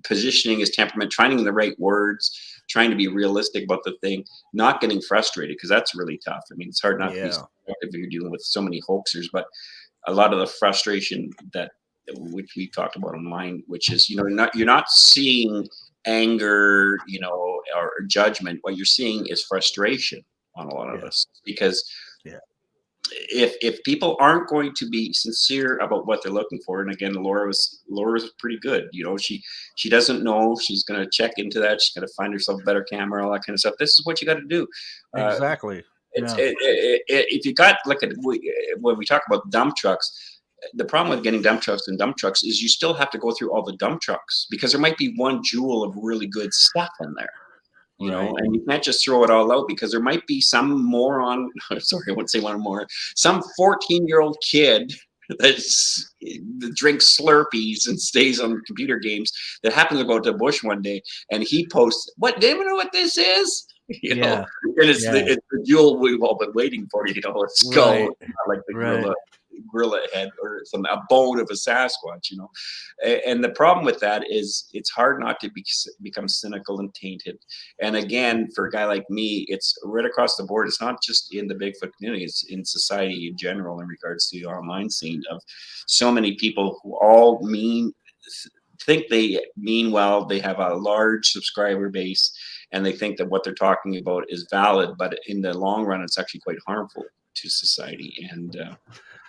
positioning, his temperament, finding the right words, trying to be realistic about the thing, not getting frustrated, because that's really tough. I mean, it's hard not to be yeah, subjective if you're dealing with so many hoaxers, but a lot of the frustration that which we talked about online, which is you're not seeing anger, or judgment. What you're seeing is frustration on a lot of yeah, us, because yeah, if people aren't going to be sincere about what they're looking for, and again, Laura was pretty good. She doesn't know, she's going to check into that, she's going to find herself a better camera, all that kind of stuff. This is what you got to do. uh, exactly. it's Yeah, if you got, look at, when we talk about dump trucks, the problem with getting dump trucks and dump trucks is you still have to go through all the dump trucks, because there might be one jewel of really good stuff in there, right. and you can't just throw it all out, because there might be some moron, sorry, I wouldn't say one more, some 14-year-old kid that drinks Slurpees and stays on computer games, that happens to go to the bush one day, and he posts, "What? Do you know what this is?" Yeah, And yeah, it's the jewel we've all been waiting for. A skull, right, like the right. gorilla head, or a bone of a Sasquatch. And the problem with that is it's hard not to become cynical and tainted. And again, for a guy like me, it's right across the board. It's not just in the Bigfoot community, it's in society in general, in regards to the online scene, of so many people who all think they mean well. They have a large subscriber base, and they think that what they're talking about is valid, but in the long run, it's actually quite harmful to society. And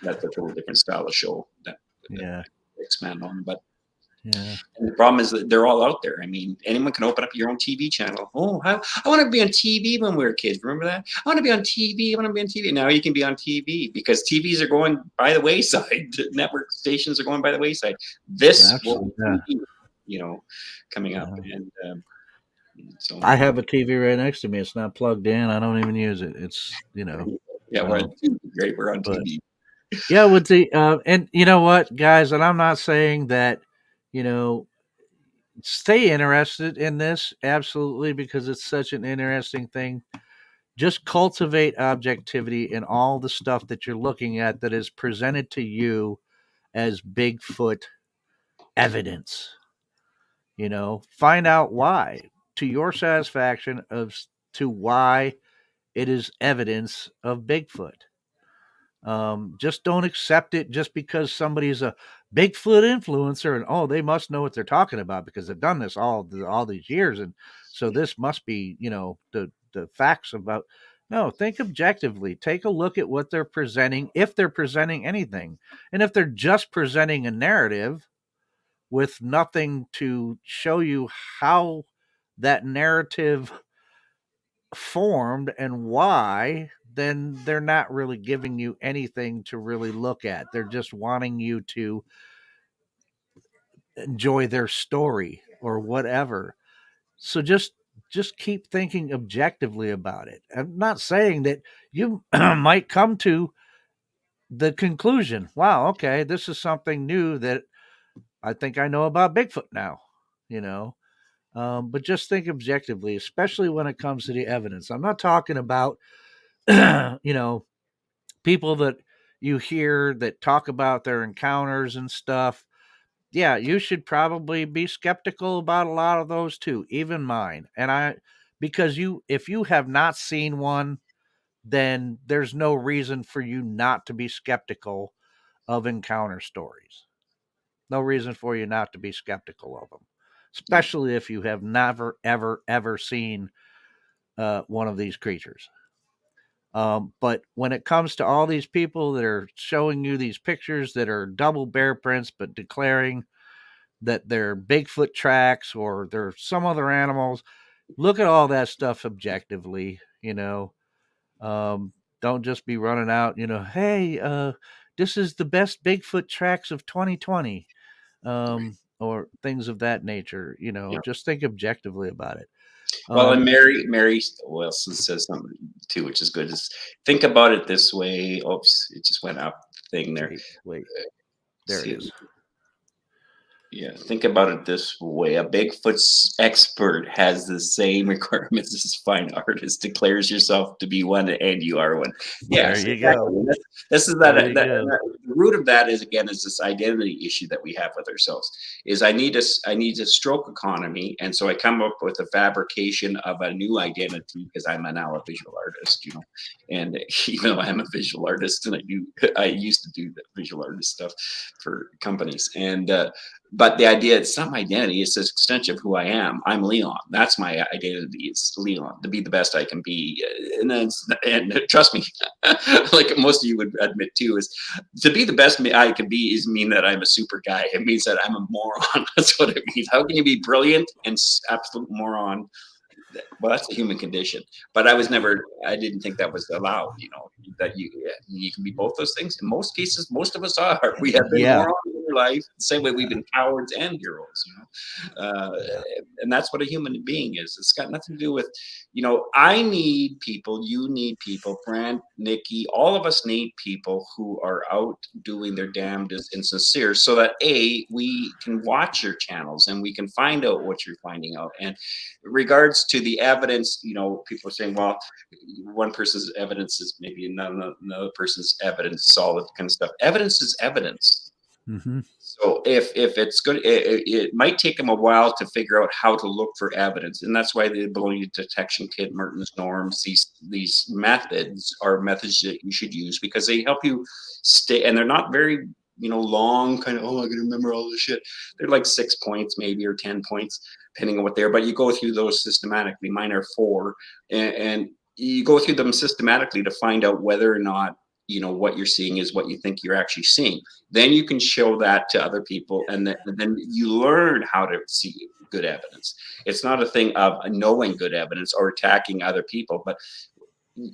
that's a total different style of show that Yeah, I expand on. But yeah, and the problem is that they're all out there. I mean, anyone can open up your own TV channel. Oh, I want to be on TV when we were kids. Remember that? I want to be on TV. I want to be on TV. Now you can be on TV, because TVs are going by the wayside. Network stations are going by the wayside. This will absolutely. Yeah, be, coming up. yeah. And so, I have a TV right next to me. It's not plugged in. I don't even use it. It's yeah, we're on um, TV. Great. We're on but TV. yeah, with the and you know what, guys, and I'm not saying that you know stay interested in this absolutely, because it's such an interesting thing. Just cultivate objectivity in all the stuff that you're looking at that is presented to you as Bigfoot evidence. Find out why, to your satisfaction, of to why it is evidence of Bigfoot. Just don't accept it just because somebody's a Bigfoot influencer and oh, they must know what they're talking about because they've done this all these years, and so this must be the facts about. No, think objectively. Take a look at what they're presenting, if they're presenting anything, and if they're just presenting a narrative with nothing to show you how that narrative formed and why, then they're not really giving you anything to really look at. They're just wanting you to enjoy their story or whatever. So just keep thinking objectively about it. I'm not saying that you might come to the conclusion, wow, okay, this is something new that I think I know about Bigfoot now, you know. But just think objectively, especially when it comes to the evidence. I'm not talking about, people that you hear that talk about their encounters and stuff. Yeah, you should probably be skeptical about a lot of those too, even mine. Because if you have not seen one, then there's no reason for you not to be skeptical of encounter stories. No reason for you not to be skeptical of them, especially if you have never, ever, ever seen one of these creatures. But when it comes to all these people that are showing you these pictures that are double bear prints, but declaring that they're Bigfoot tracks or they're some other animals, look at all that stuff objectively. Um, don't just be running out. Hey, this is the best Bigfoot tracks of 2020, or things of that nature. Yeah. Just think objectively about it. Well, and Um, Mary Wilson says something too, which is good. Is think about it this way. Oops, it just went up the thing there. wait, there it See, is. yeah, think about it this way. A Bigfoot's expert has the same requirements as a fine artist, declares yourself to be one, and you are one. There Yes, you go. exactly. This is There you go. the root of that is again is this identity issue that we have with ourselves. Is I need a stroke economy, and so I come up with a fabrication of a new identity because I'm now a visual artist, and even though I'm a visual artist and I used to do the visual artist stuff for companies, and but the idea, it's not my identity, it's an extension of who I am. I'm Leon. That's my identity. It's Leon, to be the best I can be. And trust me, like most of you would admit too, is to be the best I can be is mean that I'm a super guy. It means that I'm a moron. That's what it means. How can you be brilliant and absolute moron? Well, that's a human condition. But I didn't think that was allowed, that you can be both those things. In most cases, most of us are. We have been Yeah. morons in our life, the same way we've Yeah. been cowards and heroes, Yeah. and that's what a human being is. It's got nothing to do with, I need people, you need people, Brand, Nikki, all of us need people who are out doing their damnedest and sincere so that we can watch your channels and we can find out what you're finding out. And regards to the evidence, people are saying, well, one person's evidence is maybe another person's evidence, solid kind of stuff. Evidence is evidence. Mm-hmm. So if it's good, it might take them a while to figure out how to look for evidence, and that's why the baloney detection kit, Merton's norms, these methods are methods that you should use because they help you stay, and they're not very long, kind of, oh, I gotta remember all this shit. They're like 6 points maybe, or 10 points depending on what they are, but you go through those systematically. Mine are 4, and you go through them systematically to find out whether or not what you're seeing is what you think you're actually seeing. Then you can show that to other people, and then you learn how to see good evidence. It's not a thing of knowing good evidence or attacking other people, but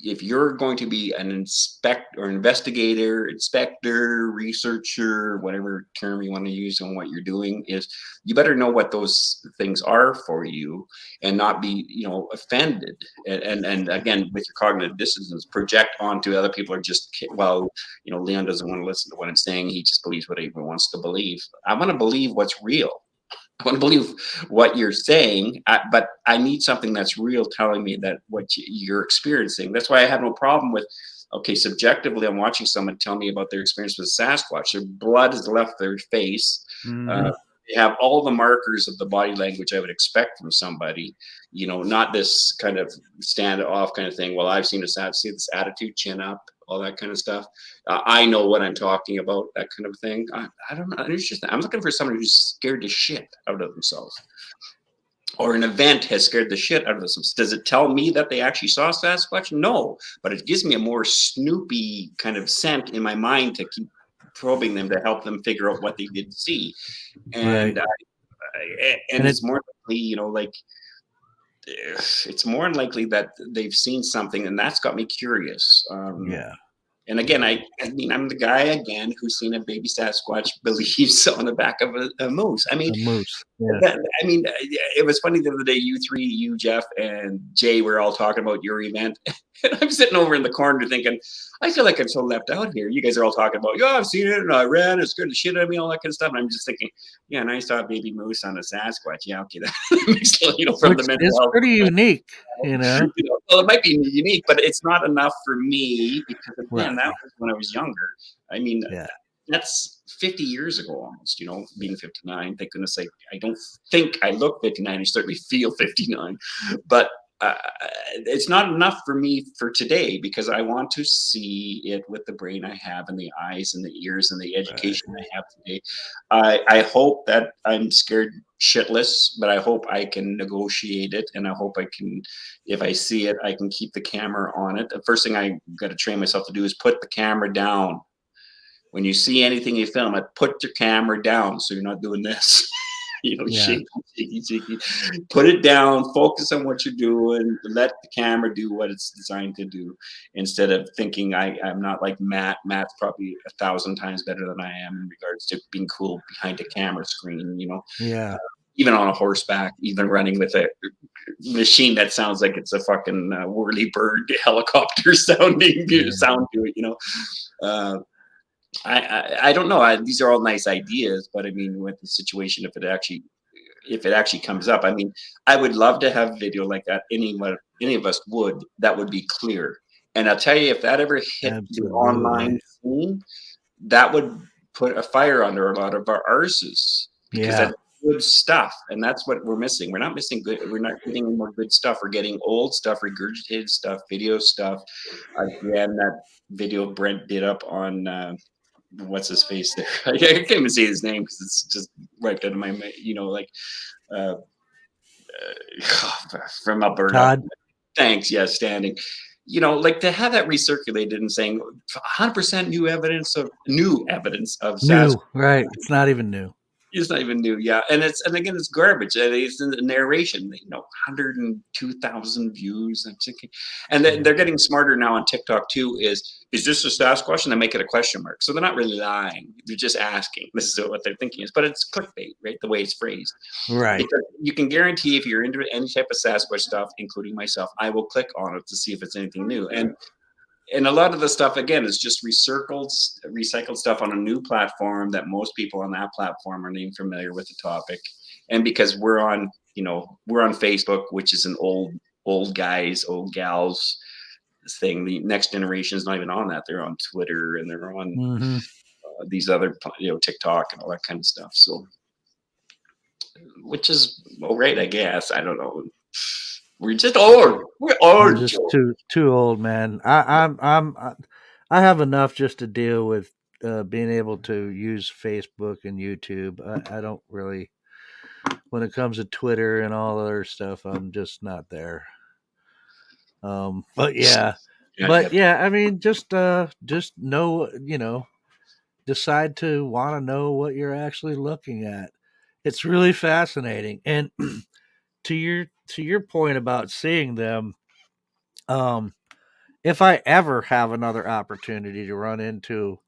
if you're going to be an investigator, inspector, researcher, whatever term you want to use on what you're doing, is you better know what those things are for you and not be, offended. And again, with your cognitive dissonance, project onto other people are just, well, Leon doesn't want to listen to what I'm saying. He just believes what he wants to believe. I want to believe what's real. I want to believe what you're saying, but I need something that's real telling me that what you're experiencing. That's why I have no problem with, okay, subjectively, I'm watching someone tell me about their experience with Sasquatch. Their blood has left their face. Mm-hmm. They have all the markers of the body language I would expect from somebody, not this kind of stand off kind of thing. Well, I've seen see this attitude, chin up, all that kind of stuff. I know what I'm talking about, that kind of thing. I don't know. It's just, I'm looking for somebody who's scared the shit out of themselves, or an event has scared the shit out of them. Does it tell me that they actually saw Sasquatch? No, but it gives me a more Snoopy kind of scent in my mind to keep probing them, to help them figure out what they did see. Right. And and And it's more likely, like it's more likely that they've seen something, and that's got me curious. yeah, And again, I mean, I'm the guy again who's seen a baby Sasquatch believes on the back of a moose. I mean, a moose. Yeah. it was funny the other day. You three, you, Jeff, and Jay were all talking about your event, and I'm sitting over in the corner thinking, I feel like I'm so left out here. You guys are all talking about, yeah, I've seen it, and I ran, it scared the shit out of me, all that kind of stuff. And I'm just thinking, yeah, and I saw a baby moose on a Sasquatch. Yeah, okay, that makes, from Which the mental is health. pretty unique, you know. Well, it might be unique, but it's not enough for me because again, Right. that was when I was younger. I mean, Yeah. that's 50 years ago almost, being 59. Thank goodness I don't think I look 59. I certainly feel 59, but it's not enough for me for today because I want to see it with the brain I have and the eyes and the ears and the Right. education I have today. I hope that I'm scared shitless, but I hope I can negotiate it, and I hope I can, if I see it, I can keep the camera on it. The first thing I got to train myself to do is put the camera down. When you see anything you film, put your camera down so you're not doing this. Yeah. Shaky, shaky, shaky. Put it down, focus on what you're doing, let the camera do what it's designed to do, instead of thinking I'm not like Matt. Matt's probably 1,000 times better than I am in regards to being cool behind a camera screen, Yeah. even on a horseback, even running with a machine that sounds like it's a fucking whirly bird helicopter sounding Yeah. sound to it, Uh, I don't know. These are all nice ideas, but I mean, with the situation, if it actually comes up, I mean, I would love to have video like that. Any of us would. That would be clear. And I'll tell you, if that ever hit the Absolutely. online scene, that would put a fire under a lot of our arses because Yeah. that's good stuff, and that's what we're missing. We're not missing good. We're not getting any more good stuff. We're getting old stuff, regurgitated stuff, video stuff. Again, that video Brent did up on. What's his face there? I can't even say his name because it's just right out of my, like uh, from Alberta. Todd. Thanks, yeah, standing. Like to have that recirculated and saying 100% new evidence of Sasquatch. New. Right. It's not even new. It's not even new, yeah, and again, it's garbage. And it's in the narration. 102,000 views. I'm thinking, and Yeah. they're getting smarter now on TikTok too. Is this a Sasquatch? And they make it a question mark, so they're not really lying. They're just asking. This is what they're thinking is, but it's clickbait, right? The way it's phrased, Right. because you can guarantee if you're into any type of Sasquatch stuff, including myself, I will click on it to see if it's anything new. And a lot of the stuff again is just recycled stuff on a new platform that most people on that platform aren't even familiar with the topic. And because we're on Facebook, which is an old guys, old gals thing. The next generation is not even on that. They're on Twitter and they're on Hmm. these other TikTok and all that kind of stuff. So, which is all right, I guess. I don't know. We're just old. We're We're old, just Joe. too old, man. I have enough just to deal with being able to use Facebook and YouTube. I don't really, when it comes to Twitter and all other stuff, I'm just not there. But yeah, Yeah, yeah. I mean, just know, decide to want to know what you're actually looking at. It's really fascinating. And to your point about seeing them, um, if I ever have another opportunity to run into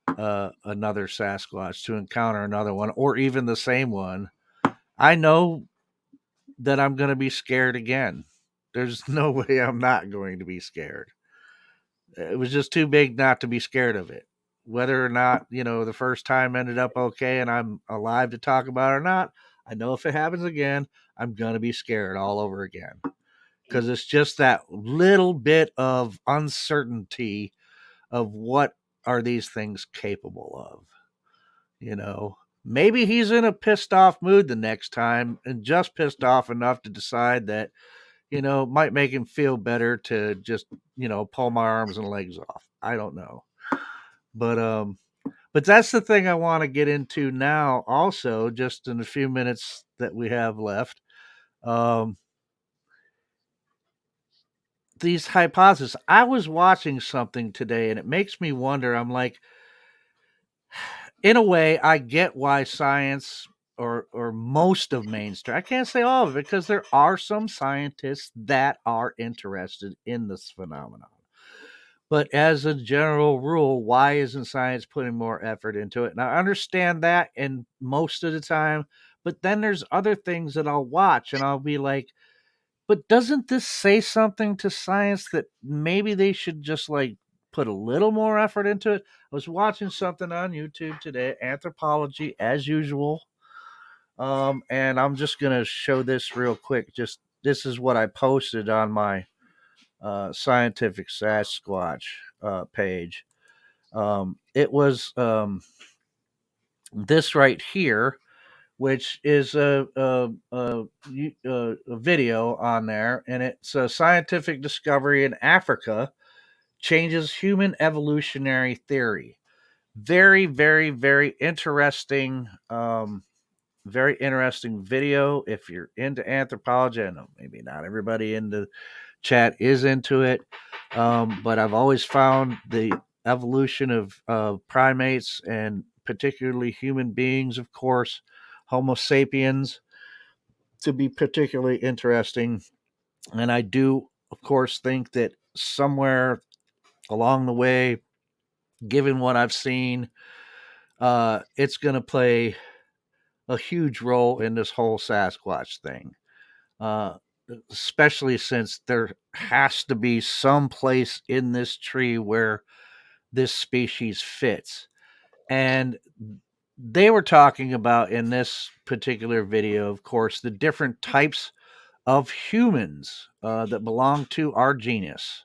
another Sasquatch, to encounter another one, or even the same one, I know that I'm going to be scared again. There's no way I'm not going to be scared. It was just too big not to be scared of it. Whether or not, the first time ended up okay and I'm alive to talk about it or not, I know if it happens again, I'm going to be scared all over again. Because it's just that little bit of uncertainty of what are these things capable of, you know? Maybe he's in a pissed off mood the next time and just pissed off enough to decide that, might make him feel better to just, pull my arms and legs off. I don't know. But that's the thing I want to get into now also, just in the few minutes that we have left. Um, these hypotheses. I was watching something today and it makes me wonder. I'm like, in a way, I get why science or most of mainstream, I can't say all of it because there are some scientists that are interested in this phenomenon. But as a general rule, why isn't science putting more effort into it? And I understand that, and most of the time, but then there's other things that I'll watch and I'll be like, but doesn't this say something to science that maybe they should just like put a little more effort into it? I was watching something on YouTube today, anthropology as usual. And I'm just gonna show this real quick. Just this is what I posted on my scientific Sasquatch page. It was this right here, which is a video on there, and it's a scientific discovery in Africa changes human evolutionary theory. Very, very, very interesting. Very interesting video. If you're into anthropology, I know maybe not everybody in the chat is into it, but I've always found the evolution of primates and particularly human beings, of course, Homo sapiens, to be particularly interesting. And I do, of course, think that somewhere along the way, given what I've seen, it's going to play a huge role in this whole Sasquatch thing. Uh, Especially since there has to be some place in this tree where this species fits. And they were talking about in this particular video, of course, the different types of humans that belong to our genus,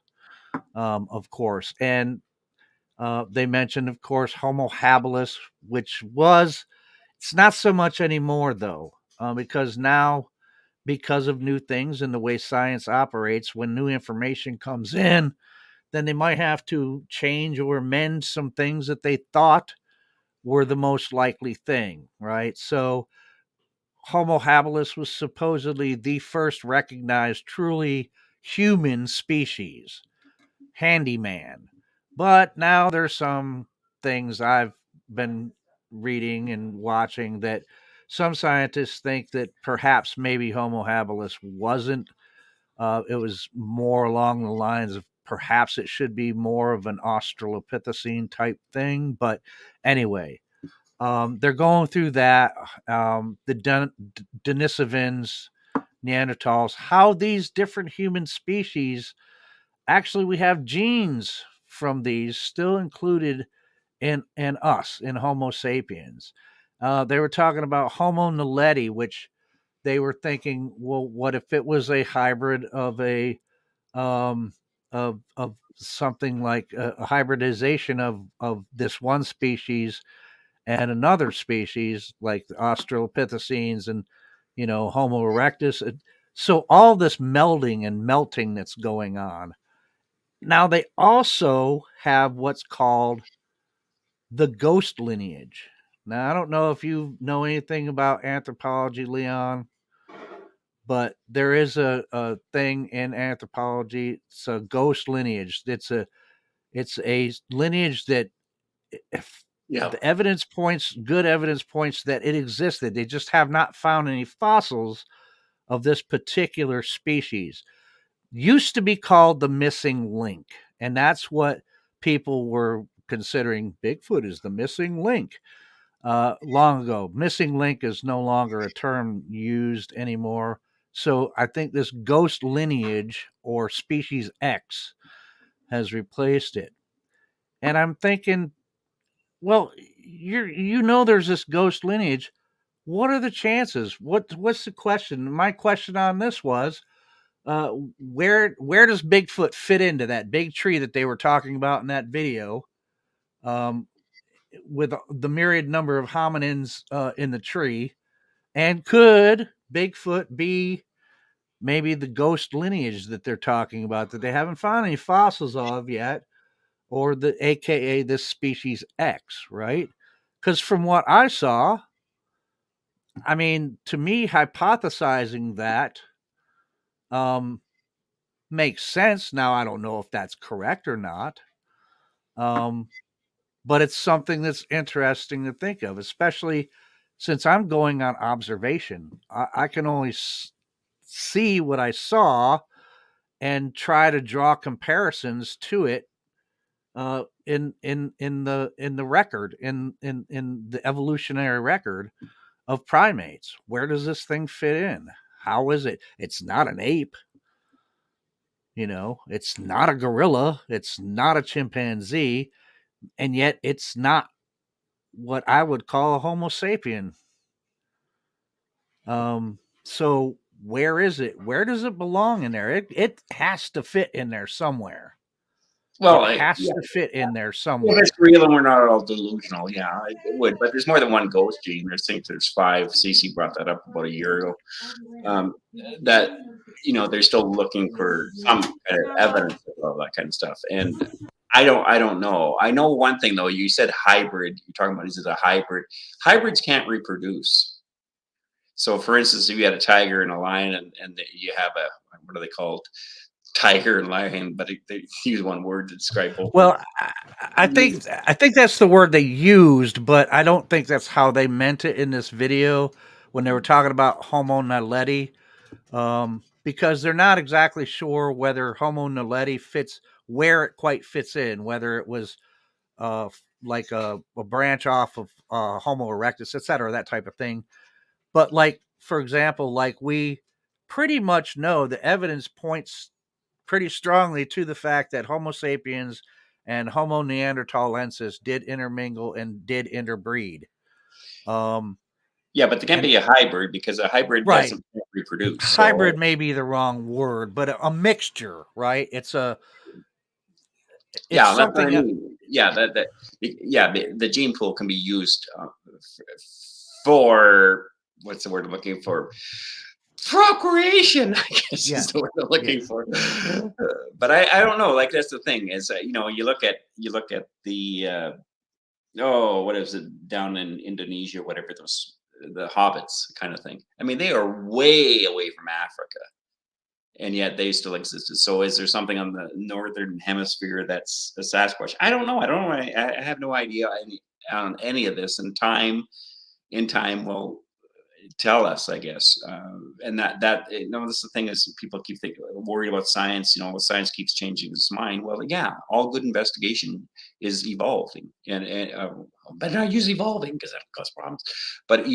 of course. And they mentioned, of course, Homo habilis, which was, it's not so much anymore, though, because now, because of new things and the way science operates, when new information comes in, then they might have to change or amend some things that they thought were the most likely thing, right? So Homo habilis was supposedly the first recognized truly human species, handyman. But now there's some things I've been reading and watching that some scientists think that perhaps maybe Homo habilis wasn't. It was more along the lines of perhaps it should be more of an Australopithecine type thing. But anyway, they're going through that. The Denisovans, Neanderthals, how these different human species, actually, we have genes from these still included in us, in Homo sapiens. They were talking about Homo naledi, which they were thinking, well, what if it was a hybrid of a um, of something like a hybridization of this one species and another species like the Australopithecines and Homo erectus. So all this melding and melting that's going on. Now they also have what's called the ghost lineage. Now I don't know if you know anything about anthropology, Leon, but there is a thing in anthropology. It's a ghost lineage. It's a lineage that, if Yeah. the good evidence points that it existed. They just have not found any fossils of this particular species. Used to be called the missing link, and that's what people were considering. Bigfoot is the missing link. Long ago, missing link is no longer a term used anymore. So I think this ghost lineage or species X has replaced it. And I'm thinking, well, there's this ghost lineage. What are the chances? What's the question? My question on this was, where does Bigfoot fit into that big tree that they were talking about in that video? Um, with the myriad number of hominins in the tree, and could Bigfoot be maybe the ghost lineage that they're talking about that they haven't found any fossils of yet, or the AKA this species X, right? Because from what I saw, I mean, to me, hypothesizing that um, makes sense. Now, I don't know if that's correct or not, um, but it's something that's interesting to think of, especially since I'm going on observation. I can only see what I saw and try to draw comparisons to it in the record in the evolutionary record of primates. Where does this thing fit in? How is it? It's not an ape, it's not a gorilla, it's not a chimpanzee, and yet it's not what I would call a Homo sapien. So where is it? Where does it belong in there? It has to fit in there somewhere. Well, It has yeah, to fit in there if somewhere. it's real and we're not all delusional, yeah, it would. But there's more than one ghost gene. I think there's five. Cece brought that up about a year ago. Um, that they're still looking for some kind of evidence of all that kind of stuff. And I don't know. I know one thing though. You said hybrid. You're talking about is it a hybrid? Hybrids can't reproduce. So, for instance, if you had a tiger and a lion, and you have a what are they called? Tiger and lion, but they use one word to describe both of Well, I think that's the word they used, but I don't think that's how they meant it in this video when they were talking about Homo naledi, because they're not exactly sure whether Homo naledi fits where it quite fits in, whether it was like a branch off of Homo erectus, etc., that type of thing. But like, for example, like we pretty much know the evidence points pretty strongly to the fact that Homo sapiens and Homo neanderthalensis did intermingle and did interbreed. Um, Yeah, but they can't and be a hybrid because a hybrid right, doesn't reproduce. hybrid So may be the wrong word, but a mixture, right? It's yeah, that's what I something. mean. Yeah, yeah, the gene pool can be used for what's the word I'm looking for? Procreation, I guess is Yeah, the word I'm yeah, looking for. But I don't know. Like that's the thing is, you look at the what is it down in Indonesia, whatever those the hobbits kind of thing. I mean, they are way away from Africa, and yet they still existed. So, is there something on the northern hemisphere that's a Sasquatch? I don't know. I don't know. I have no idea on any of this. And in time will tell us, I guess. And this is the thing is people keep worried about science. Science keeps changing its mind. Well, yeah, all good investigation is evolving, and but not use evolving because that causes problems. But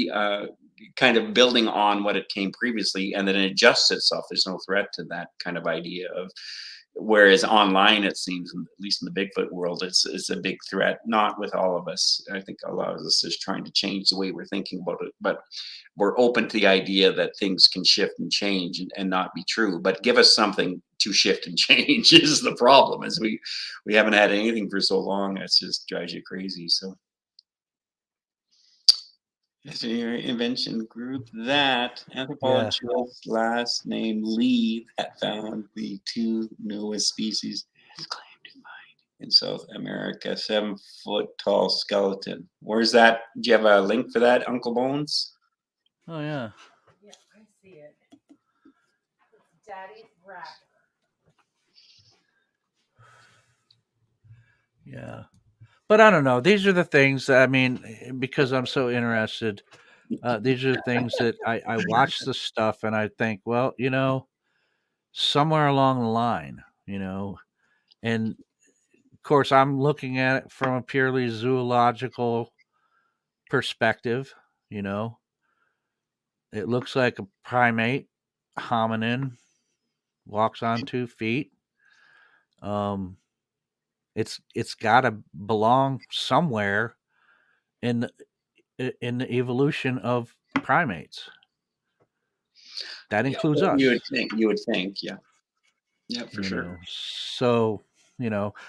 kind of building on what it came previously, and then it adjusts itself. There's no threat to that kind of idea of. Whereas online, it seems, at least in the Bigfoot world, it's a big threat. Not with all of us. I think a lot of us is trying to change the way we're thinking about it, but we're open to the idea that things can shift and change and not be true. But give us something to shift and change is the problem. Is we haven't had anything for so long. It just drives you crazy. So it's your invention group that yeah, anthropologist last name Lee that found the two newest species in South America, 7 foot tall skeleton. Where's that? Do you have a link for that, Uncle Bones? oh yeah, yeah. But I don't know. These are the things that, I mean, because I'm so interested. These are the things that I watch the stuff and I think, well, somewhere along the line, and of course, I'm looking at it from a purely zoological perspective. You know, it looks like a primate, hominin, walks on 2 feet. Um, it's got to belong somewhere in the evolution of primates. That Yeah, includes you would us. think. You would think. Yeah, yeah, for sure. So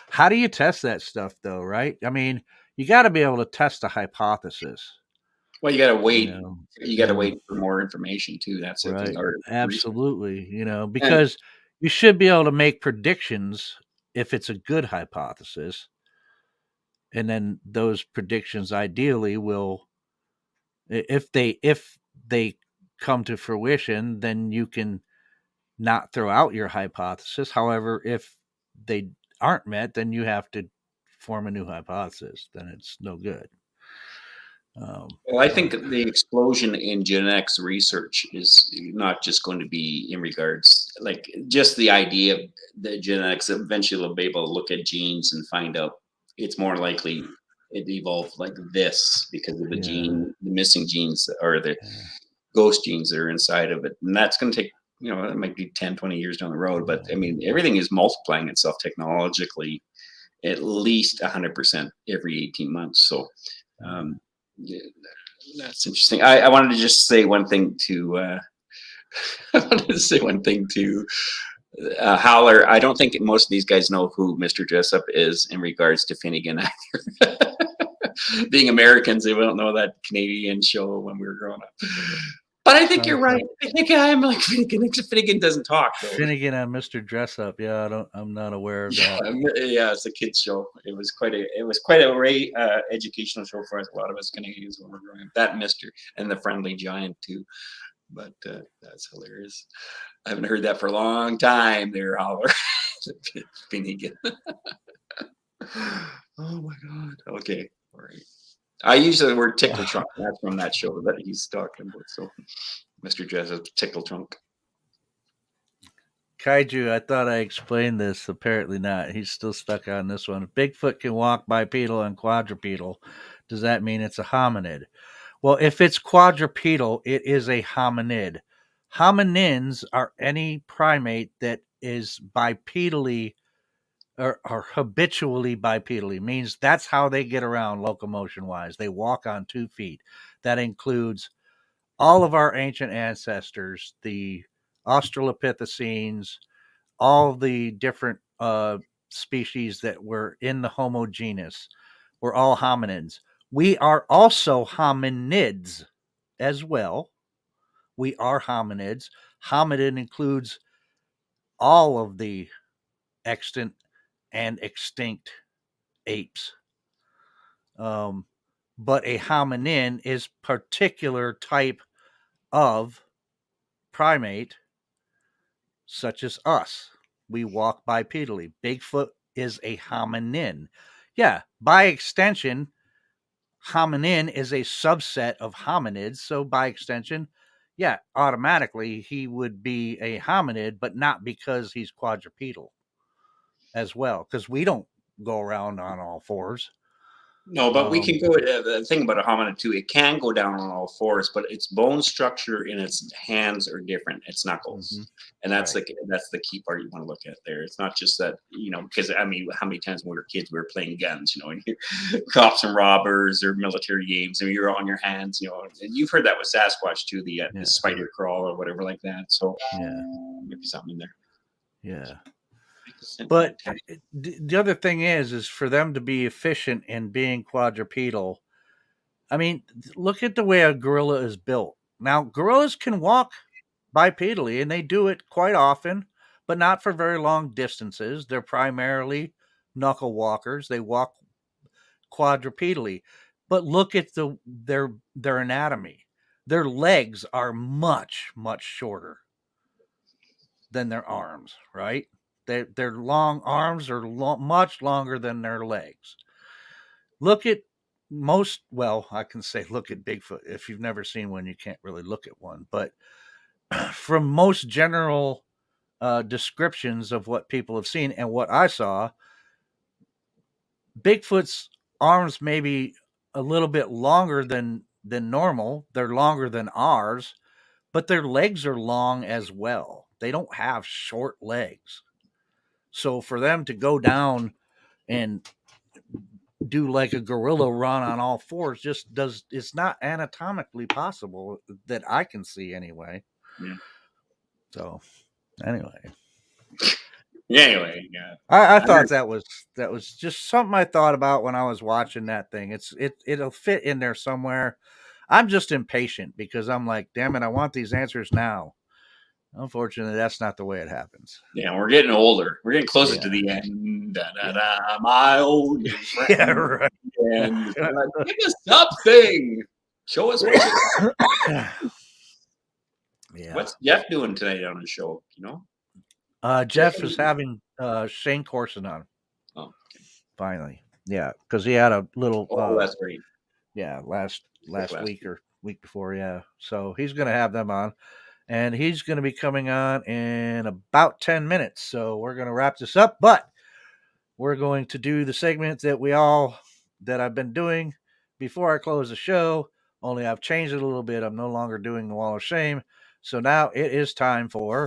how do you test that stuff though, right? I mean, you got to be able to test a hypothesis. Well, you got to You wait. know, You got to and wait for more information too. That's the thing. right, Or research. absolutely. And Because you should be able to make predictions if it's a good hypothesis, and then those predictions ideally will, if they come to fruition, then you can not throw out your hypothesis. However, if they aren't met, then you have to form a new hypothesis. Then it's no good. Well, I think But the explosion in genetics research is not just going to be in regards, like just the idea of the genetics. Eventually, will be able to look at genes and find out it's more likely it evolved like this because of the yeah, gene, the missing genes or the yeah, ghost genes that are inside of it. And that's going to take, it might be 10, 20 years down the road. But I mean, everything is multiplying itself technologically at least 100% every 18 months. So, yeah. um, yeah, that's interesting. I wanted to just say one thing to, I wanted to say one thing to Howler. I don't think most of these guys know who Mr. Jessup is in regards to Finnegan. Being Americans, they don't know that Canadian show when we were growing up. But I think you're Sounds right. like I think I'm like Finnegan. Finnegan doesn't talk though. Finnegan and Mr. Dressup. Yeah, I'm not aware of that. Yeah, it's a kids show. It was quite a great educational show for us. A lot of us Canadians when we're growing up. That Mister and the Friendly Giant too. But that's hilarious. I haven't heard that for a long time. There, Oliver Finnegan. Oh my God. Okay. All right. I use the word tickle trunk. That's from that show that he's talking about. So, Mr. Jessup, tickle trunk. Kaiju, I thought I explained this. Apparently not. He's still stuck on this one. If Bigfoot can walk bipedal and quadrupedal, does that mean it's a hominid? Well, if it's quadrupedal, it is a hominid. Hominins are any primate that is bipedally or habitually bipedally, means that's how they get around locomotion wise. They walk on 2 feet. That includes all of our ancient ancestors, the Australopithecines, all the different species that were in the Homo genus were all hominids. We are also hominids as well. We are hominids. Hominid includes all of the extant and extinct apes. Um, but a hominin is particular type of primate, such as us. We walk bipedally. Bigfoot is a hominin. Yeah, by extension, hominin is a subset of hominids. So by extension, yeah, automatically he would be a hominid, but not because he's quadrupedal as well, because we don't go around on all fours. No, but we Um, can go. The thing about a hominid too, it can go down on all fours, but its bone structure in its hands are different. Its mhm, knuckles, and right. that's the key part you want to look at there. It's not just that because I mean, how many times when we were kids we were playing guns, and cops and robbers or military games, and you're on your hands, and you've heard that with Sasquatch too, the Yeah, spider crawl or whatever like that. So yeah, maybe something in there. yeah. Right. But the other thing is for them to be efficient in being quadrupedal. I mean, look at the way a gorilla is built. Now, gorillas can walk bipedally, and they do it quite often, but not for very long distances. They're primarily knuckle walkers. They walk quadrupedally. But look at their anatomy. Their legs are much much shorter than their arms, right? Their long arms are much longer than their legs. Look at well, I can say look at Bigfoot. If you've never seen one, you can't really look at one. But from most general descriptions of what people have seen and what I saw, Bigfoot's arms may be a little bit longer than normal. They're longer than ours, but their legs are long as well. They don't have short legs. So for them to go down and do like a gorilla run on all fours just does it's not anatomically possible that I can see anyway. Yeah. So anyway. Anyway, yeah. I thought that was just something I thought about when I was watching that thing. It'll fit in there somewhere. I'm just impatient because I'm like, damn it, I want these answers now. Unfortunately, that's not the way it happens. Yeah, we're getting older. We're getting closer to Yeah. the end. Da, da, da, my old friend. Yeah, right. And like, give us something. Show us what you Yeah. What's Jeff doing tonight on his show? You know? Jeff is having Shane Corson on. Oh, okay. Finally. Yeah, because he had a little Oh, that's great. yeah, last week or week before, yeah. So he's gonna have them on. And he's going to be coming on in about 10 minutes. So we're going to wrap this up, but we're going to do the segment that I've been doing before I close the show. Only I've changed it a little bit. I'm no longer doing the Wall of Shame. So now it is time for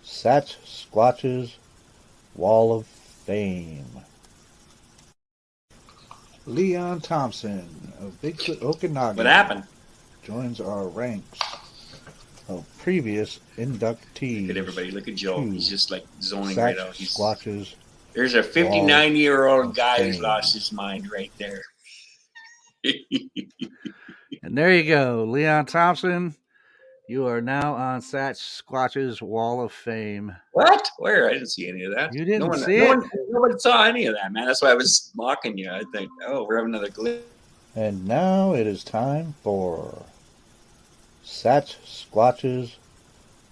Satch Squatch's Wall of Fame. Leon Thompson of Bigfoot, Okanagan. What happened? Joins our ranks of previous inductees. Look at everybody. Look at Joe. He's just like zoning Satch right out. Squatch's There's a 59-year-old of guy who's fame. lost his mind right there. And there you go. Leon Thompson, you are now on Satch Squatch's Wall of Fame. What? Where? I didn't see any of that. You didn't see no it? Nobody saw any of that, man. That's why I was mocking you. I think, oh, we're having another glitch. And now it is time for Satch Squatch's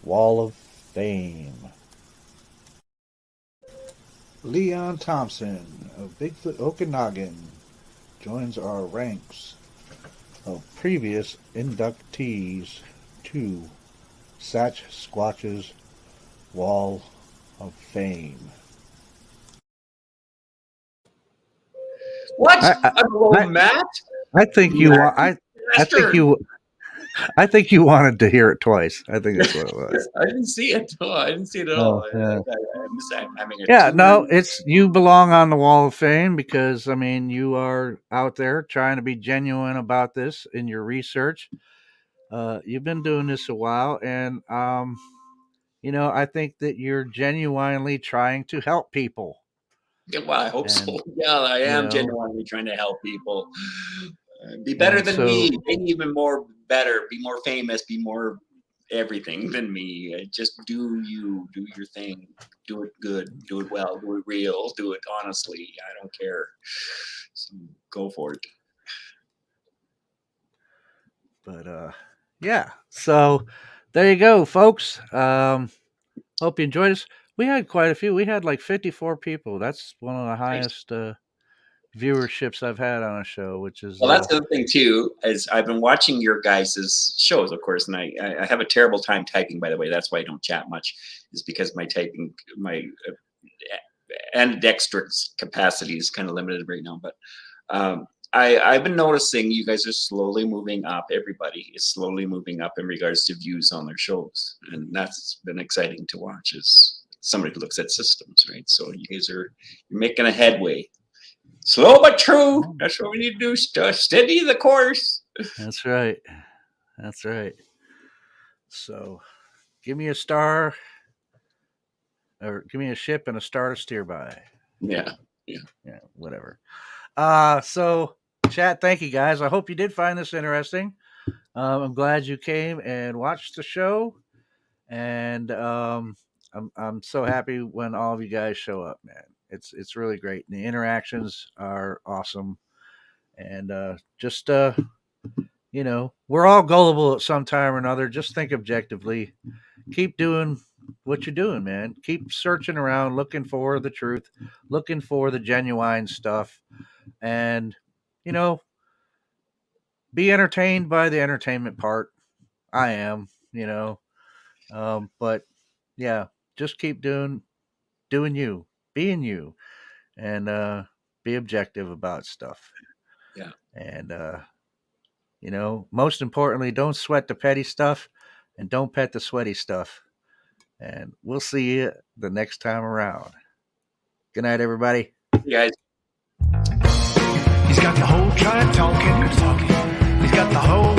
Wall of Fame. Leon Thompson of Bigfoot, Okanagan joins our ranks of previous inductees to Satch Squatch's Wall of Fame. What? I- Matt? I think you want. I think you wanted to hear it twice. I think that's what it was. I didn't see it. Oh, I didn't see it at all. Yeah. I'm having a Yeah, no, two-minute- it's you belong on the Wall of Fame because I mean you are out there trying to be genuine about this in your research. You've been doing this a while, and I think that you're genuinely trying to help people. Yeah, well, I hope so. And, Yeah, I am know- genuinely trying to help people. Be better And than so- me. Be even more better. Be more famous. Be more everything than me. Just do you. Do your thing. Do it good. Do it well. Do it real. Do it honestly. I don't care. So go for it. But yeah. So there you go, folks. Hope you enjoyed us. We had quite a few. We had like 54 people. That's one of the highest viewerships I've had on a show, which is Well, that's the other thing too. Is I've been watching your guys' shows, of course, and I have a terrible time typing. By the way, that's why I don't chat much. Is because my typing, my ambidextrous capacity is kind of limited right now. But I've been noticing you guys are slowly moving up. Everybody is slowly moving up in regards to views on their shows, and that's been exciting to watch. As somebody who looks at systems, right? So you guys you're making a headway. Slow but true. That's what we need to do. Steady the course. That's right. That's right. So give me a star or give me a ship and a star to steer by. Yeah. Yeah, whatever. So chat, thank you guys. I hope you did find this interesting. I'm glad you came and watched the show. And I'm so happy when all of you guys show up, man. It's really great. And the interactions are awesome. And just we're all gullible at some time or another. Just think objectively. Keep doing what you're doing, man. Keep searching around, looking for the truth, looking for the genuine stuff. And, be entertained by the entertainment part. I am, but yeah, just keep doing you, being you, and be objective about stuff. Yeah. And most importantly, don't sweat the petty stuff and don't pet the sweaty stuff. And we'll see you the next time around. Good night, everybody. You guys. He's got the whole tribe talking. He's got the whole